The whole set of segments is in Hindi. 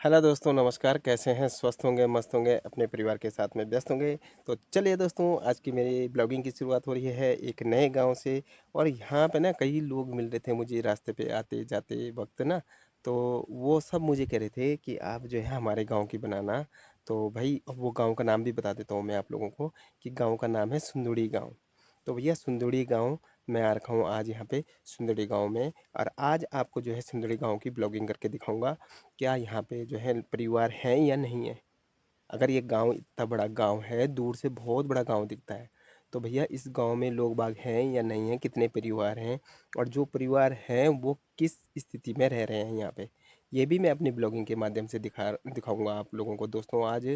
हेलो दोस्तों, नमस्कार। कैसे हैं? स्वस्थ होंगे, मस्त होंगे, अपने परिवार के साथ में व्यस्त होंगे। तो चलिए दोस्तों, आज की मेरी ब्लॉगिंग की शुरुआत हो रही है एक नए गांव से। और यहाँ पे ना कई लोग मिल रहे थे मुझे रास्ते पे आते जाते वक्त ना। तो वो सब मुझे कह रहे थे कि आप जो है हमारे गांव की बनाना। तो भाई अब वो गांव का नाम भी बता देता हूँ मैं आप लोगों को कि गांव का नाम है सुंदुड़ी गांव। तो भैया सुंदुड़ी गांव मैं आ रखा हूँ आज यहाँ पे सुंदुड़ी गांव में। और आज आपको जो है सुंदुड़ी गांव की ब्लॉगिंग करके दिखाऊंगा क्या यहाँ पे जो है परिवार हैं या नहीं है। अगर ये गांव इतना बड़ा गांव है, दूर से बहुत बड़ा गांव दिखता है, तो भैया इस गांव में लोग बाग हैं या नहीं है, कितने परिवार हैं, और जो परिवार हैं वो किस स्थिति में रह रहे हैं यहाँ पे, ये भी मैं अपनी ब्लॉगिंग के माध्यम से दिखाऊंगा आप लोगों को दोस्तों आज।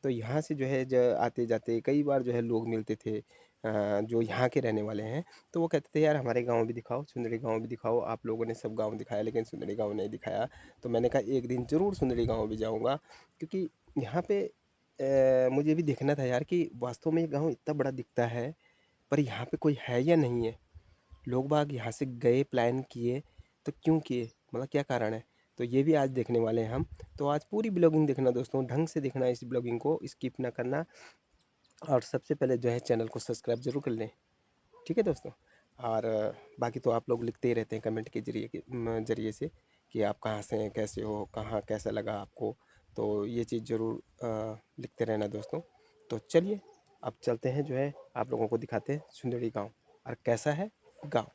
तो यहाँ से जो है आते जाते कई बार जो है लोग मिलते थे, जो यहाँ के रहने वाले हैं। तो वो कहते थे यार हमारे गांव भी दिखाओ, सुंदरी गांव भी दिखाओ। आप लोगों ने सब गांव दिखाया लेकिन सुंदरी गांव नहीं दिखाया। तो मैंने कहा एक दिन ज़रूर सुंदरी गांव भी जाऊंगा, क्योंकि यहाँ पे मुझे भी देखना था यार कि वास्तव में ये गांव इतना बड़ा दिखता है, पर यहाँ पे कोई है या नहीं है। लोग बाग यहाँ से गए, प्लान किए, तो क्यों किए, मतलब क्या कारण है। तो ये भी आज देखने वाले हैं हम। तो आज पूरी ब्लॉगिंग देखना दोस्तों, ढंग से देखना, इस ब्लॉगिंग को स्किप ना करना। और सबसे पहले जो है चैनल को सब्सक्राइब जरूर कर लें, ठीक है दोस्तों। और बाकी तो आप लोग लिखते ही रहते हैं कमेंट के जरिए से कि आप कहाँ से हैं, कैसे हो, कहाँ कैसा लगा आपको। तो ये चीज़ ज़रूर लिखते रहना दोस्तों। तो चलिए अब चलते हैं, जो है आप लोगों को दिखाते हैं सुंदरी गांव और कैसा है गांव।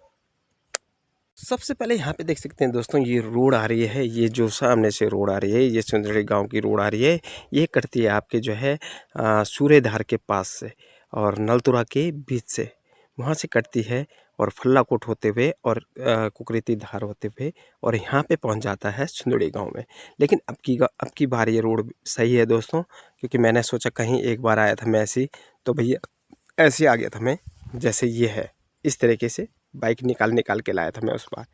सबसे पहले यहाँ पे देख सकते हैं दोस्तों, ये रोड आ रही है, ये जो सामने से रोड आ रही है, ये सुंदरी गांव की रोड आ रही है। ये कटती है आपके जो है सूर्यधार के पास से और नलतुरा के बीच से, वहाँ से कटती है और फल्लाकोट होते हुए और कुकरेती धार होते हुए और यहाँ पे पहुँच जाता है सुंदरी गांव में। लेकिन अब की बार ये रोड सही है दोस्तों, क्योंकि मैंने सोचा कहीं एक बार आया था मैं ऐसी, तो भैया ऐसे आ गया था मैं, जैसे ये है इस तरीके से बाइक निकाल निकाल के लाया था मैं उस बार।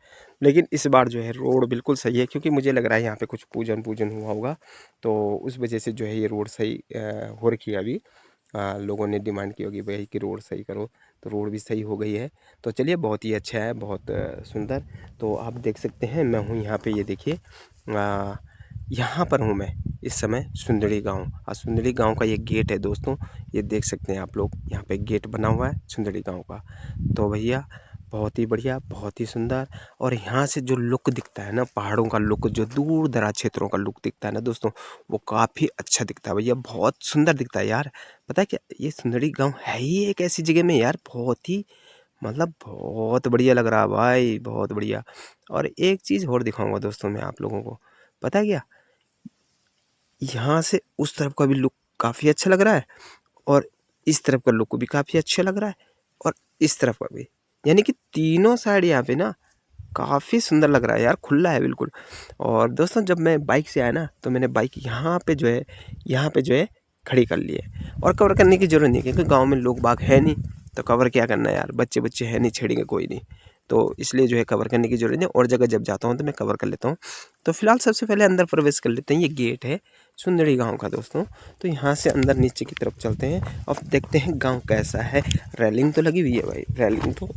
लेकिन इस बार जो है रोड बिल्कुल सही है, क्योंकि मुझे लग रहा है यहाँ पे कुछ पूजन पूजन हुआ होगा, तो उस वजह से जो है ये रोड सही हो रखी है अभी। लोगों ने डिमांड की होगी भाई कि रोड सही करो, तो रोड भी सही हो गई है। तो चलिए बहुत ही अच्छा है, बहुत सुंदर। तो आप देख सकते हैं मैं हूँ यहाँ पे, ये देखिए यहाँ पर हूँ मैं इस समय सुंदरी गांव। और सुंदरी गांव का ये गेट है दोस्तों, ये देख सकते हैं आप लोग, यहाँ पे गेट बना हुआ है सुंदरी गांव का। तो भैया बहुत ही बढ़िया, बहुत ही सुंदर। और यहाँ से जो लुक दिखता है ना, पहाड़ों का लुक, जो दूर दराज क्षेत्रों का लुक दिखता है ना दोस्तों, वो काफ़ी अच्छा दिखता है भैया, बहुत सुंदर दिखता है यार। पता है क्या, ये सुंदरी गांव है ही एक ऐसी जगह में यार, बहुत ही मतलब बहुत बढ़िया लग रहा है भाई, बहुत बढ़िया। और एक चीज़ और दिखाऊंगा दोस्तों मैं आप लोगों को, पता है क्या, यहाँ से उस तरफ का भी लुक काफ़ी अच्छा लग रहा है, और इस तरफ का लुक भी काफ़ी अच्छा लग रहा है, और इस तरफ का भी, यानी कि तीनों साइड यहाँ पे ना काफ़ी सुंदर लग रहा है यार, खुला है बिल्कुल। और दोस्तों जब मैं बाइक से आया ना, तो मैंने बाइक यहाँ पे जो है, यहाँ पे जो है खड़ी कर ली है। और कवर करने की ज़रूरत नहीं है, क्योंकि गांव में लोग बाग है नहीं, तो कवर क्या करना है यार, बच्चे बच्चे है नहीं, छेड़ेंगे कोई नहीं। तो इसलिए जो है कवर करने की ज़रूरत नहीं, और जगह जब जाता हूँ तो मैं कवर कर लेता हूँ। तो फिलहाल सबसे पहले अंदर प्रवेश कर लेते हैं, ये गेट है सुंदरी गांव का दोस्तों। तो यहाँ से अंदर नीचे की तरफ चलते हैं और देखते हैं गांव कैसा है। रेलिंग तो लगी हुई है भाई, रेलिंग तो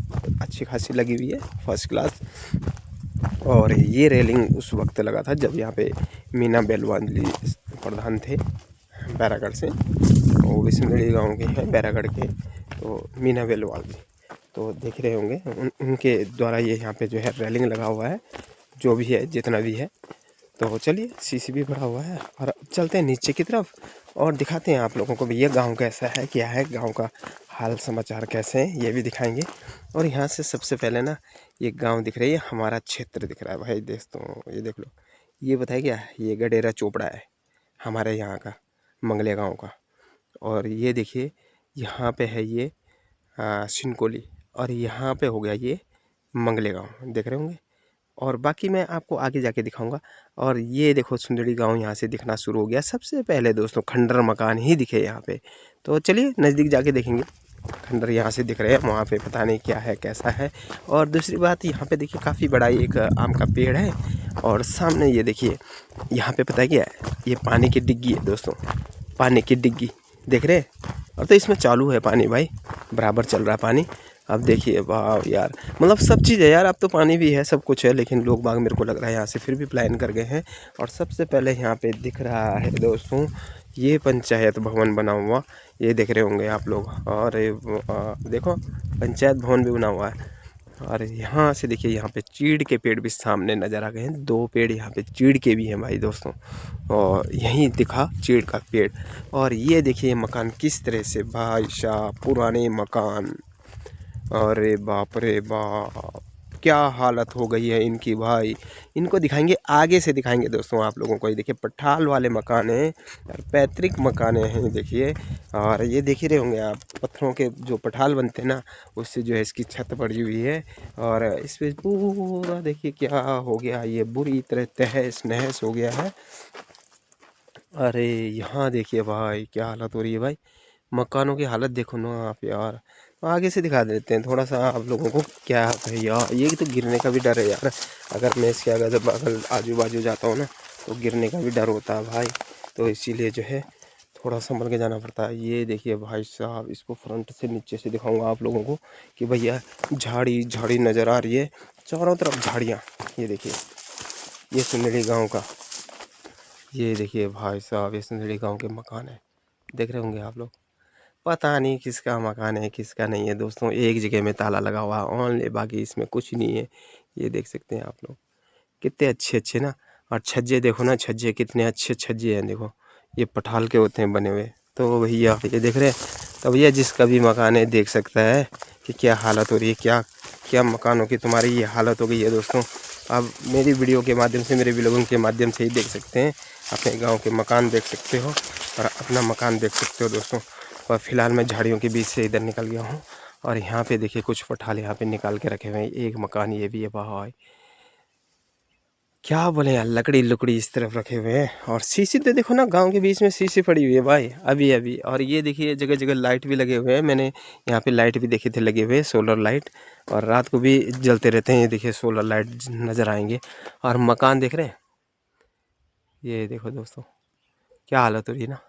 अच्छी खासी लगी हुई है, फर्स्ट क्लास। और ये रेलिंग उस वक्त लगा था जब यहाँ पे मीना बेलवाली प्रधान थे बैरागढ़ से, वो भी सुंदरी गाँव के हैं बैरागढ़ के। तो मीना बेलवाल जी, तो देख रहे होंगे उनके द्वारा ये यहाँ पे जो है रेलिंग लगा हुआ है, जो भी है जितना भी है। तो चलिए सीसी भी भरा हुआ है, और अब चलते हैं नीचे की तरफ और दिखाते हैं आप लोगों को भैया गांव कैसा है, क्या है गांव का हाल समाचार कैसे हैं, ये भी दिखाएंगे। और यहाँ से सबसे पहले ना ये गांव दिख रही है, हमारा क्षेत्र दिख रहा है भाई दोस्तों, ये देख लो। ये बताए क्या, ये गडेरा चोपड़ा है हमारे यहाँ का, मंगले गाँव का। और ये देखिए यहाँ पे है ये सिनकोली, और यहाँ पे हो गया ये मंगले गाँव, देख रहे होंगे। और बाकी मैं आपको आगे जाके दिखाऊंगा। और ये देखो सुंदरी गांव यहाँ से दिखना शुरू हो गया सबसे पहले दोस्तों, खंडर मकान ही दिखे यहाँ पे। तो चलिए नज़दीक जाके देखेंगे, खंडर यहाँ से दिख रहे हैं, वहाँ पे पता नहीं क्या है कैसा है। और दूसरी बात, यहाँ पे देखिए काफ़ी बड़ा एक आम का पेड़ है, और सामने ये देखिए यहाँ पे पता है क्या है, ये पानी की डिग्गी है दोस्तों, पानी की डिग्गी देख रहे हैं। और तो इसमें चालू है पानी भाई, बराबर चल रहा है पानी। अब देखिए वाह यार, मतलब सब चीज़ है यार, अब तो पानी भी है, सब कुछ है, लेकिन लोग बाग मेरे को लग रहा है यहाँ से फिर भी पलायन कर गए हैं। और सबसे पहले यहाँ पे दिख रहा है दोस्तों, ये पंचायत भवन बना हुआ, ये देख रहे होंगे आप लोग। और देखो पंचायत भवन भी बना हुआ है। और यहाँ से देखिए, यहाँ पे चीड़ के पेड़ भी सामने नज़र आ गए हैं, 2 पेड़ यहाँ पे चीड़ के भी हैं भाई दोस्तों। और यहीं दिखा चीड़ का पेड़। और ये देखिए मकान किस तरह से भाई साहब, पुराने मकान, अरे बाप रे बाप, क्या हालत हो गई है इनकी भाई। इनको दिखाएंगे, आगे से दिखाएंगे दोस्तों आप लोगों को। ये देखिए पठाल वाले मकान हैं और पैतृक मकाने हैं, ये देखिए। और ये देख ही रहे होंगे आप, पत्थरों के जो पठाल बनते हैं ना, उससे जो है इसकी छत पड़ी हुई है। और इस पे पूरा देखिए क्या हो गया, ये बुरी तरह तहस नहस हो गया है। अरे यहाँ देखिए भाई क्या हालत हो रही है भाई, मकानों की हालत देखो ना आप यार। आगे से दिखा देते हैं थोड़ा सा आप लोगों को। क्या है यार, ये तो गिरने का भी डर है यार, अगर मैं इसके अगर जब अगर आजू बाजू जाता हूँ ना, तो गिरने का भी डर होता है भाई। तो इसीलिए जो है थोड़ा संभल के जाना पड़ता है। ये देखिए भाई साहब, इसको फ्रंट से नीचे से दिखाऊंगा आप लोगों को कि भैया झाड़ी झाड़ी नज़र आ रही है, चारों तरफ झाड़ियाँ। ये देखिए, ये सुंदरी गाँव का, ये देखिए भाई साहब, ये सुंदरी गाँव के मकान है, देख रहे होंगे आप लोग। पता नहीं किसका मकान है किसका नहीं है दोस्तों, एक जगह में ताला लगा हुआ है ओनली, बाकी इसमें कुछ नहीं है। ये देख सकते हैं आप लोग, कितने अच्छे अच्छे ना। और छज्जे देखो ना, छज्जे कितने अच्छे छज्जे हैं देखो, ये पठाल के होते हैं बने हुए। तो भैया ये देख रहे हैं, तो भैया जिसका भी मकान है देख सकता है कि क्या हालत हो रही है, क्या क्या मकानों की तुम्हारी ये हालत हो गई है दोस्तों। आप मेरी वीडियो के माध्यम से, मेरे व्लॉगिंग के माध्यम से ही देख सकते हैं, अपने गांव के मकान देख सकते हो और अपना मकान देख सकते हो दोस्तों। और फिलहाल मैं झाड़ियों के बीच से इधर निकल गया हूँ। और यहाँ पे देखिए कुछ पठाल यहाँ पे निकाल के रखे हुए हैं, एक मकान ये भी है भाई, क्या बोले यार, लकड़ी लुकड़ी इस तरफ रखे हुए हैं। और शीशी तो देखो ना, गांव के बीच में शीशी पड़ी हुई है भाई अभी अभी। और ये देखिए जगह जगह लाइट भी लगे हुए हैं, मैंने यहाँ पे लाइट भी देखे थे लगे हुए, सोलर लाइट, और रात को भी जलते रहते हैं। ये देखिए सोलर लाइट नज़र आएंगे। और मकान देख रहे हैं, ये देखो दोस्तों क्या हालत हो रही है ना।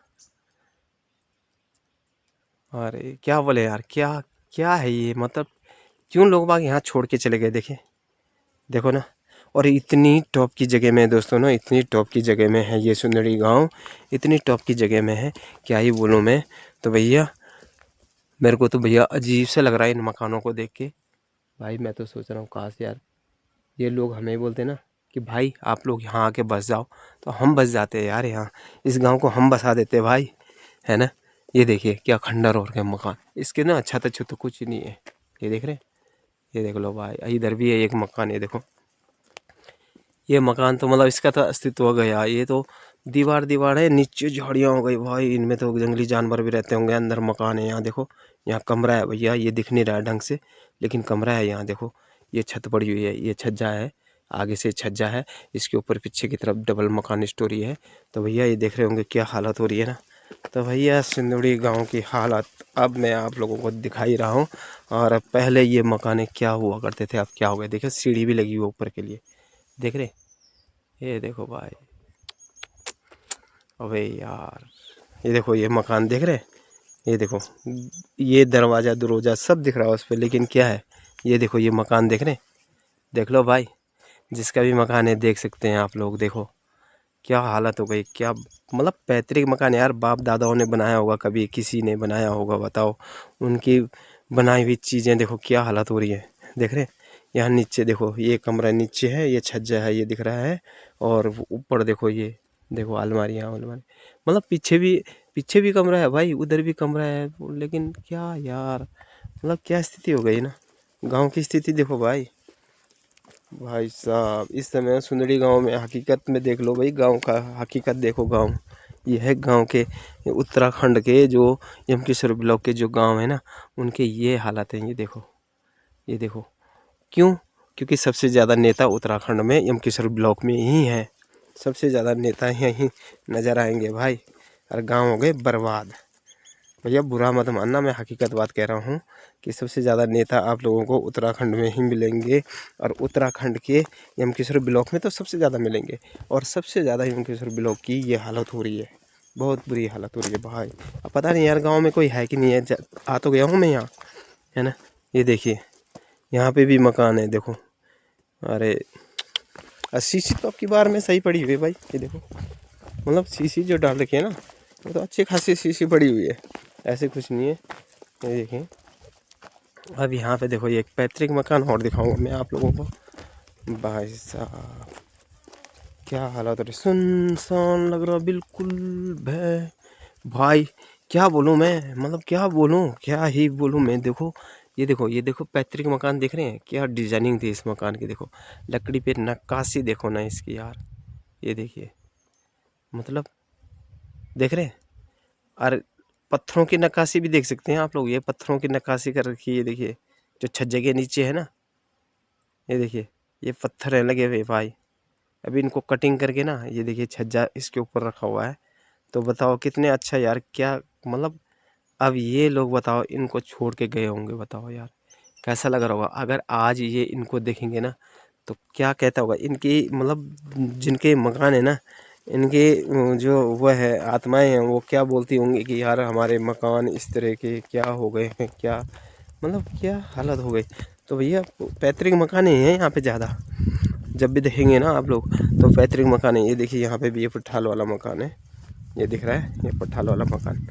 अरे क्या बोले यार, क्या क्या है ये, मतलब क्यों लोग बाग यहाँ छोड़ के चले गए, देखे देखो ना। और इतनी टॉप की जगह में दोस्तों ना, इतनी टॉप की जगह में है ये सुंदरी गांव, इतनी टॉप की जगह में है, क्या ही बोलूँ मैं। तो भैया मेरे को तो भैया अजीब सा लग रहा है इन मकानों को देख के भाई। मैं तो सोच रहा हूँ काश यार ये लोग हमें बोलते ना कि भाई आप लोग यहाँ आके बस जाओ, तो हम बस जाते हैं यार, यहाँ इस गाँव को हम बसा देते भाई, है ना। ये देखिए क्या खंडर और क्या मकान, इसके ना अच्छा तो कुछ ही नहीं है। ये देख रहे हैं, ये देख लो भाई, इधर भी है एक मकान, ये देखो ये मकान तो मतलब इसका तो अस्तित्व हो गया। ये तो दीवार दीवार है, नीचे झाड़ियाँ हो गई भाई, इनमें तो जंगली जानवर भी रहते होंगे। अंदर मकान है, यहाँ देखो, यहाँ कमरा है भैया, ये दिख नहीं रहा है ढंग से, लेकिन कमरा है यहाँ देखो। ये छत पड़ी हुई है, ये छज्जा है, आगे से छज्जा है, इसके ऊपर पीछे की तरफ डबल मकान स्टोरी है। तो भैया ये देख रहे होंगे क्या हालत हो रही है ना। तो भैया सिंदुड़ी गांव की हालत अब मैं आप लोगों को दिखा ही रहा हूँ। और पहले ये मकाने क्या हुआ करते थे, अब क्या हो गए, देखिए सीढ़ी भी लगी हुई ऊपर के लिए, देख रहे, ये देखो भाई। अबे यार ये देखो, ये मकान देख रहे, ये देखो, ये दरवाज़ा दरवाजा सब दिख रहा है उस पर, लेकिन क्या है, ये देखो ये मकान देख रहे, देख लो भाई, जिसका भी मकान है देख सकते हैं आप लोग। देखो क्या हालत हो गई, क्या मतलब पैतृक मकान यार, बाप दादाओं ने बनाया होगा, कभी किसी ने बनाया होगा बताओ, उनकी बनाई हुई चीज़ें देखो क्या हालत हो रही है, देख रहे। यहाँ नीचे देखो, ये कमरा नीचे है, ये छज्जा है, ये दिख रहा है। और ऊपर देखो, ये देखो अलमारियाँ अलमारी, मतलब पीछे भी कमरा है भाई, उधर भी कमरा है। लेकिन क्या यार, मतलब क्या स्थिति हो गई ना, गांव की स्थिति देखो भाई। भाई साहब इस समय सुंदरी गांव में हकीकत में देख लो भाई, गांव का हकीकत देखो। गांव ये है, गांव के उत्तराखंड के जो यमकेश्वर ब्लॉक के जो गांव है ना, उनके ये हालत है। ये देखो, ये देखो क्यों, क्योंकि सबसे ज़्यादा नेता उत्तराखंड में यमकेश्वर ब्लॉक में ही हैं, सबसे ज़्यादा नेता यहीं नज़र आएंगे भाई। और गांव हो गए बर्बाद। भैया बुरा मत मानना, मैं हकीकत बात कह रहा हूँ कि सबसे ज़्यादा नेता आप लोगों को उत्तराखंड में ही मिलेंगे। और उत्तराखंड के यमकेश्वर ब्लॉक में तो सबसे ज़्यादा मिलेंगे। और सबसे ज़्यादा यमकेश्वर ब्लॉक की ये हालत हो रही है, बहुत बुरी हालत हो रही है भाई। अब पता नहीं यार गांव में कोई है कि नहीं है, आ तो गया हूँ मैं यहाँ, है ना। ये देखिए यहाँ पे भी मकान है देखो। अरे शीशी तो आपकी बार में सही पड़ी हुई है भाई, ये देखो मतलब शीशी जो डाल रखी है ना वो तो अच्छी खासी शीशी पड़ी हुई है, ऐसे कुछ नहीं है। ये देखिए अब यहाँ पे देखो ये एक पैतृक मकान और दिखाऊंगा मैं आप लोगों को। भाई साहब क्या हालत है, सुनसान लग रहा बिल्कुल भाई क्या बोलूँ मैं, मतलब क्या बोलूँ, क्या ही बोलूँ मैं। देखो ये देखो पैतृक मकान देख रहे हैं, क्या डिजाइनिंग थी इस मकान की। देखो लकड़ी पे नक्काशी देखो ना इसकी यार, ये देखिए मतलब देख रहे हैं। और पत्थरों की नक्काशी भी देख सकते हैं आप लोग, ये पत्थरों की नक्काशी कर रखी है। ये देखिए जो छज्जे के नीचे है ना, ये देखिए ये पत्थर है लगे हुए भाई। अभी इनको कटिंग करके ना ये देखिए छज्जा इसके ऊपर रखा हुआ है। तो बताओ कितने अच्छा यार, क्या मतलब अब ये लोग बताओ इनको छोड़ के गए होंगे, बताओ यार कैसा लग रहा होगा। अगर आज ये इनको देखेंगे ना तो क्या कहता होगा इनकी, मतलब जिनके मकान है ना इनके जो वह है आत्माएं हैं वो क्या बोलती होंगी कि यार हमारे मकान इस तरह के क्या हो गए हैं, क्या मतलब क्या हालत हो गई। तो भैया पैतृक मकान ही है यहाँ पे ज़्यादा, जब भी देखेंगे ना आप लोग तो पैतृक मकान है। ये देखिए यहाँ पे भी ये पठाल वाला मकान है, ये दिख रहा है ये पठाल वाला मकान।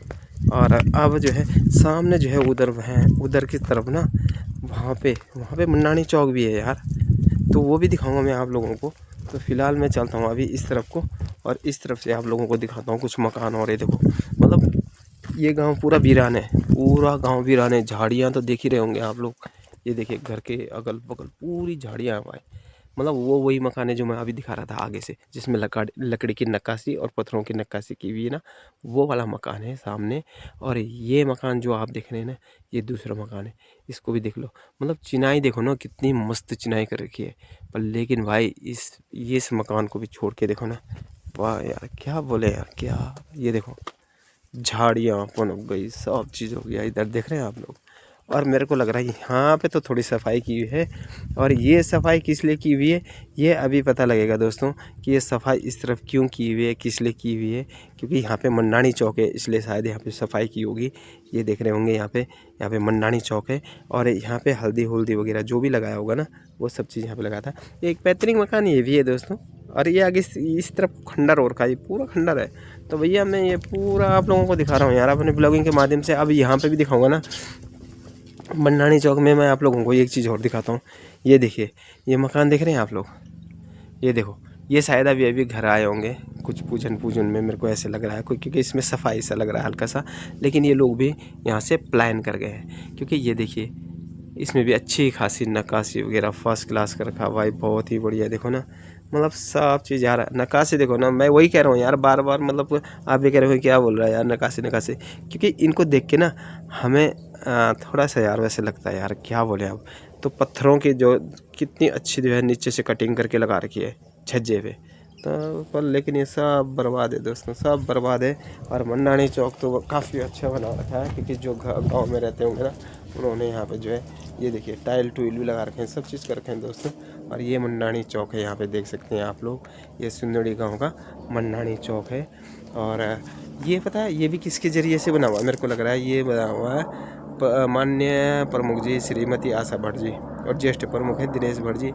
और अब जो है सामने जो है उधर है, उधर की तरफ ना वहाँ पे मुन्नानी चौक भी है यार, तो वो भी दिखाऊंगा मैं आप लोगों को। तो फिलहाल मैं चलता हूँ अभी इस तरफ को, और इस तरफ से आप लोगों को दिखाता हूँ कुछ मकान। और ये देखो मतलब ये गांव पूरा वीरान है, पूरा गांव वीरान है। झाड़ियाँ तो देख ही रहे होंगे आप लोग, ये देखिए घर के अगल बगल पूरी झाड़ियाँ हैं भाई। मतलब वो वही मकान है जो मैं अभी दिखा रहा था आगे से, जिसमें लकड़ी की नक्काशी और पत्थरों की नक्काशी की हुई है ना, वो वाला मकान है सामने। और ये मकान जो आप देख रहे हैं ना ये दूसरा मकान है, इसको भी देख लो। मतलब चिनाई देखो ना कितनी मस्त चिनाई कर रखी है। पर लेकिन भाई इस मकान को भी छोड़ के देखो ना, वाह यार क्या बोले यार क्या। ये देखो झाड़ियाँ पनप गई, सब चीज़ हो गया इधर देख रहे हैं आप लोग। और मेरे को लग रहा है यहाँ पे तो थोड़ी सफाई की हुई है, और ये सफाई किस लिए की हुई है ये अभी पता लगेगा दोस्तों, कि ये सफाई इस तरफ क्यों की हुई है, किस लिए की हुई है। क्योंकि यहाँ पे मंडानी चौक है इसलिए शायद यहाँ पे सफाई की होगी। ये देख रहे होंगे यहाँ पे मंडानी चौक है, और यहाँ पे हल्दी हुल्दी वगैरह जो भी लगाया होगा ना वो सब चीज़ यहाँ पे लगा था। एक पैतृक मकान ये भी है दोस्तों। और ये आगे इस तरफ खंडर और का ये पूरा खंडर है। तो भैया मैं ये पूरा आप लोगों को दिखा रहा हूँ यार अपने ब्लॉगिंग के माध्यम से। अब यहाँ पे भी दिखाऊंगा ना मंडानी चौक में, मैं आप लोगों को एक चीज़ और दिखाता हूँ। ये देखिए ये मकान देख रहे हैं आप लोग, ये देखो ये शायद अभी घर आए होंगे कुछ पूजन में, मेरे को ऐसे लग रहा है कोई, क्योंकि इसमें सफाई सा लग रहा है हल्का सा। लेकिन ये लोग भी यहाँ से प्लान कर गए हैं, क्योंकि ये देखिए इसमें भी अच्छी खासी नक्काशी वगैरह फर्स्ट क्लास कर रखा भाई, बहुत ही बढ़िया। देखो ना मतलब सब चीज़ यार, नक्काशी देखो ना, मैं वही कह रहा हूँ यार बार बार, मतलब आप भी कह रहे हो क्या बोल रहा है यार नक्काशी नक्काशी। क्योंकि इनको देख के ना हमें थोड़ा सा यार वैसे लगता है यार, क्या बोले अब। तो पत्थरों की जो कितनी अच्छी जो है नीचे से कटिंग करके लगा रखी है छज्जे पे, तो पर लेकिन ये सब बर्बाद है दोस्तों, सब बर्बाद है। और मंडानी चौक तो काफ़ी अच्छा बना रखा है, क्योंकि जो गाँव में रहते होंगे ना उन्होंने यहाँ पे जो है ये देखिए टाइल टूइल भी लगा रखे हैं, सब चीज़ कर रखे हैं दोस्तों। और ये मंडानी चौक है, यहाँ पे देख सकते हैं आप लोग, ये सुंदड़ी गांव का मंडानी चौक है। और ये पता है ये भी किसके ज़रिए से बना हुआ है, मेरे को लग रहा है ये बना हुआ है माननीय प्रमुख जी श्रीमती आशा भट्ट जी, और ज्येष्ठ प्रमुख है दिनेश भट्ट जी,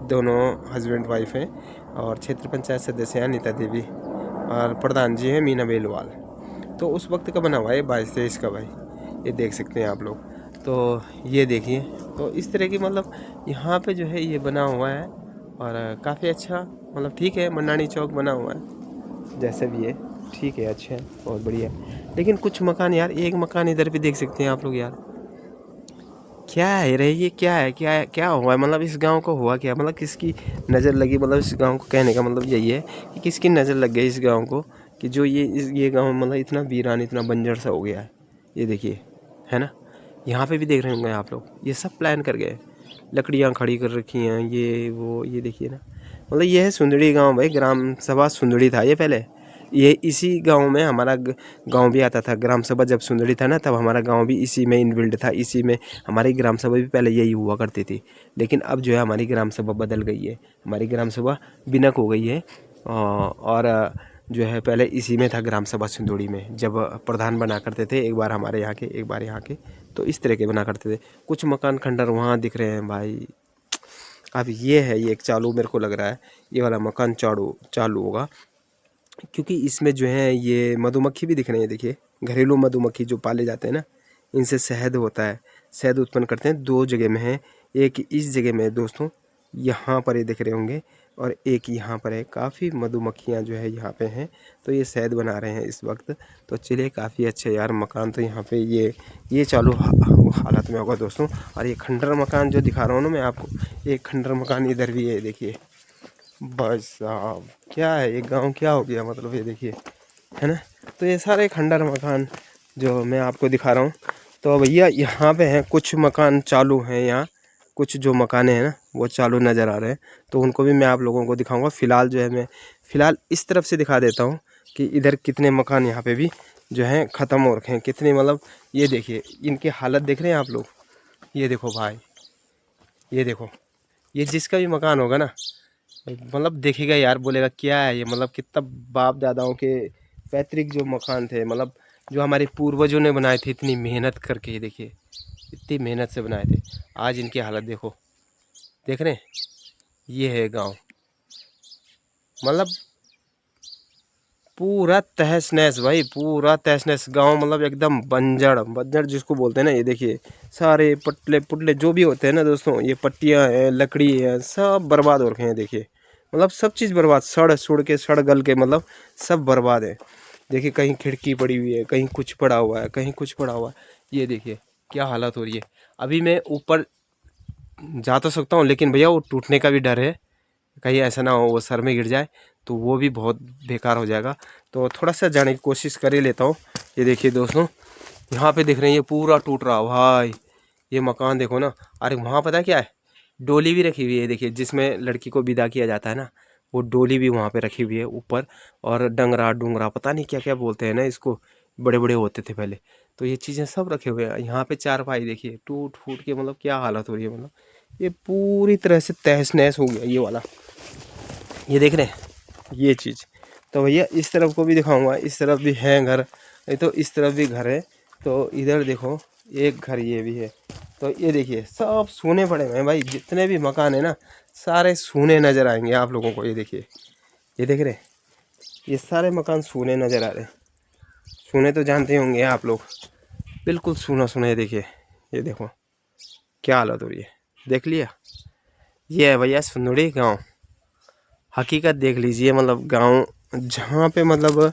दोनों हस्बैंड वाइफ हैं। और क्षेत्र पंचायत सदस्य हैं अनिता देवी, और प्रधान जी हैं मीना बेलवाल। तो उस वक्त का बना हुआ है 22-23 का भाई, ये देख सकते हैं आप लोग। तो ये देखिए तो इस तरह की मतलब यहाँ पे जो है ये बना हुआ है, और काफ़ी अच्छा मतलब ठीक है मंडानी चौक बना हुआ है जैसे भी है, ठीक है अच्छा है बहुत बढ़िया। लेकिन कुछ मकान यार, एक मकान इधर भी देख सकते हैं आप लोग यार, क्या है रे ये, क्या हुआ है, मतलब इस गांव को हुआ क्या, मतलब किसकी नज़र लगी, मतलब इस गांव को कहने का मतलब यही है कि किसकी नज़र लग गई इस गांव को, कि जो ये गांव मतलब इतना वीरान इतना बंजर सा हो गया है। ये देखिए है ना, यहाँ पे भी देख रहे होंगे आप लोग, ये सब प्लान कर गए, लकड़ियाँ खड़ी कर रखी हैं ये वो, ये देखिए ना। मतलब ये है सुंदड़ी गाँव भाई, ग्राम सभा सुंदड़ी था ये पहले। ये इसी गांव में हमारा गांव भी आता था, ग्राम सभा जब सुंदड़ी था ना तब हमारा गांव भी इसी में इनबिल्ड था, इसी में हमारी ग्राम सभा भी पहले यही हुआ करती थी। लेकिन अब जो है हमारी ग्राम सभा बदल गई है, हमारी ग्राम सभा बिनक हो गई है। और जो है पहले इसी में था, ग्राम सभा सिंदूड़ी में, जब प्रधान बना करते थे, एक बार हमारे यहाँ के एक बार यहाँ के, तो इस तरह के बना करते थे। कुछ मकान खंडर वहाँ दिख रहे हैं भाई। अब ये है, ये एक चालू मेरे को लग रहा है, ये वाला मकान चालू होगा, क्योंकि इसमें जो है ये मधुमक्खी भी दिख रही है। देखिए घरेलू मधुमक्खी जो पाले जाते हैं ना, इनसे शहद होता है, शहद उत्पन्न करते हैं। 2 जगह में है, एक इस जगह में है दोस्तों, यहाँ पर ये दिख रहे होंगे, और एक यहाँ पर है। काफ़ी मधुमक्खियाँ जो है यहाँ पे हैं, तो ये शहद बना रहे हैं इस वक्त। तो चलिए काफ़ी अच्छे यार मकान, तो यहाँ पे ये चालू हालत में होगा दोस्तों। और ये खंडर मकान जो दिखा रहा हूँ ना मैं आपको, एक खंडर मकान इधर भी है। देखिए भाई साहब क्या है ये गांव, क्या हो गया मतलब, ये देखिए है ना। तो ये सारे खंडर मकान जो मैं आपको दिखा रहा हूँ, तो भैया यहाँ पे हैं कुछ मकान चालू हैं, यहाँ कुछ जो मकाने हैं ना वो चालू नज़र आ रहे हैं, तो उनको भी मैं आप लोगों को दिखाऊंगा। फ़िलहाल जो है मैं इस तरफ से दिखा देता हूँ कि इधर कितने मकान यहाँ पे भी जो हैं ख़त्म हो रखे हैं, कितने मतलब। ये देखिए इनकी हालत देख रहे हैं आप लोग, ये देखो भाई, ये देखो, ये जिसका भी मकान होगा ना मतलब देखेगा यार, बोलेगा क्या है ये, मतलब कितना बाप दादाओं के पैतृक जो मकान थे, मतलब जो हमारे पूर्वजों ने बनाए थे इतनी मेहनत करके। ये देखिए इतनी मेहनत से बनाए थे, आज इनकी हालत देखो, देख रहे हैं। ये है गांव, मतलब पूरा तहस नहस भाई, पूरा तहस नहस गाँव, मतलब एकदम बंजर बंजर जिसको बोलते हैं ना। ये देखिए सारे पटले पुटले जो भी होते हैं ना दोस्तों, ये पट्टियाँ हैं, लकड़ी है, सब बर्बाद हो रखे हैं। देखिए मतलब सब चीज़ बर्बाद, सड़ गल के मतलब सब बर्बाद है। देखिए कहीं खिड़की पड़ी हुई है, कहीं कुछ पड़ा हुआ है, कहीं कुछ पड़ा हुआ है। ये देखिए क्या हालत हो रही है। अभी मैं ऊपर जा तो सकता हूँ, लेकिन भैया वो टूटने का भी डर है, कहीं ऐसा ना हो वो सर में गिर जाए तो वो भी बहुत बेकार हो जाएगा। तो थोड़ा सा जाने की कोशिश कर ही लेता हूँ। ये देखिए दोस्तों यहाँ पे देख रहे हैं ये पूरा टूट रहा भाई, ये मकान देखो ना। अरे वहाँ पता है क्या है, डोली भी रखी हुई है। देखिए जिसमें लड़की को विदा किया जाता है ना, वो डोली भी वहाँ पे रखी हुई है ऊपर। और डंगरा डूंगरा पता नहीं क्या क्या बोलते हैं ना इसको, बड़े बड़े होते थे पहले, तो ये चीज़ें सब रखे हुए हैं। यहाँ पे चारपाई देखिए टूट फूट के मतलब क्या हालत हो रही है, मतलब ये पूरी तरह से तहस नहस हो गया ये वाला। ये देख रहे हैं ये चीज़। तो भैया इस तरफ को भी दिखाऊंगा, इस तरफ भी है घर, तो इस तरफ भी घर है। तो इधर देखो एक घर ये भी है। तो ये देखिए सब सूने पड़े हुए हैं भाई, जितने भी मकान है ना सारे सूने नज़र आएंगे आप लोगों को। ये देखिए, ये देख रहे हैं, ये सारे मकान सूने नज़र आ रहे हैं। सूने तो जानते होंगे आप लोग, बिल्कुल सूना सूना। ये देखिए, ये देखो क्या हालत हो रही है, देख लिया। ये है भैया सुंदड़ी गाँव, हकीकत देख लीजिए। मतलब गांव जहाँ पे मतलब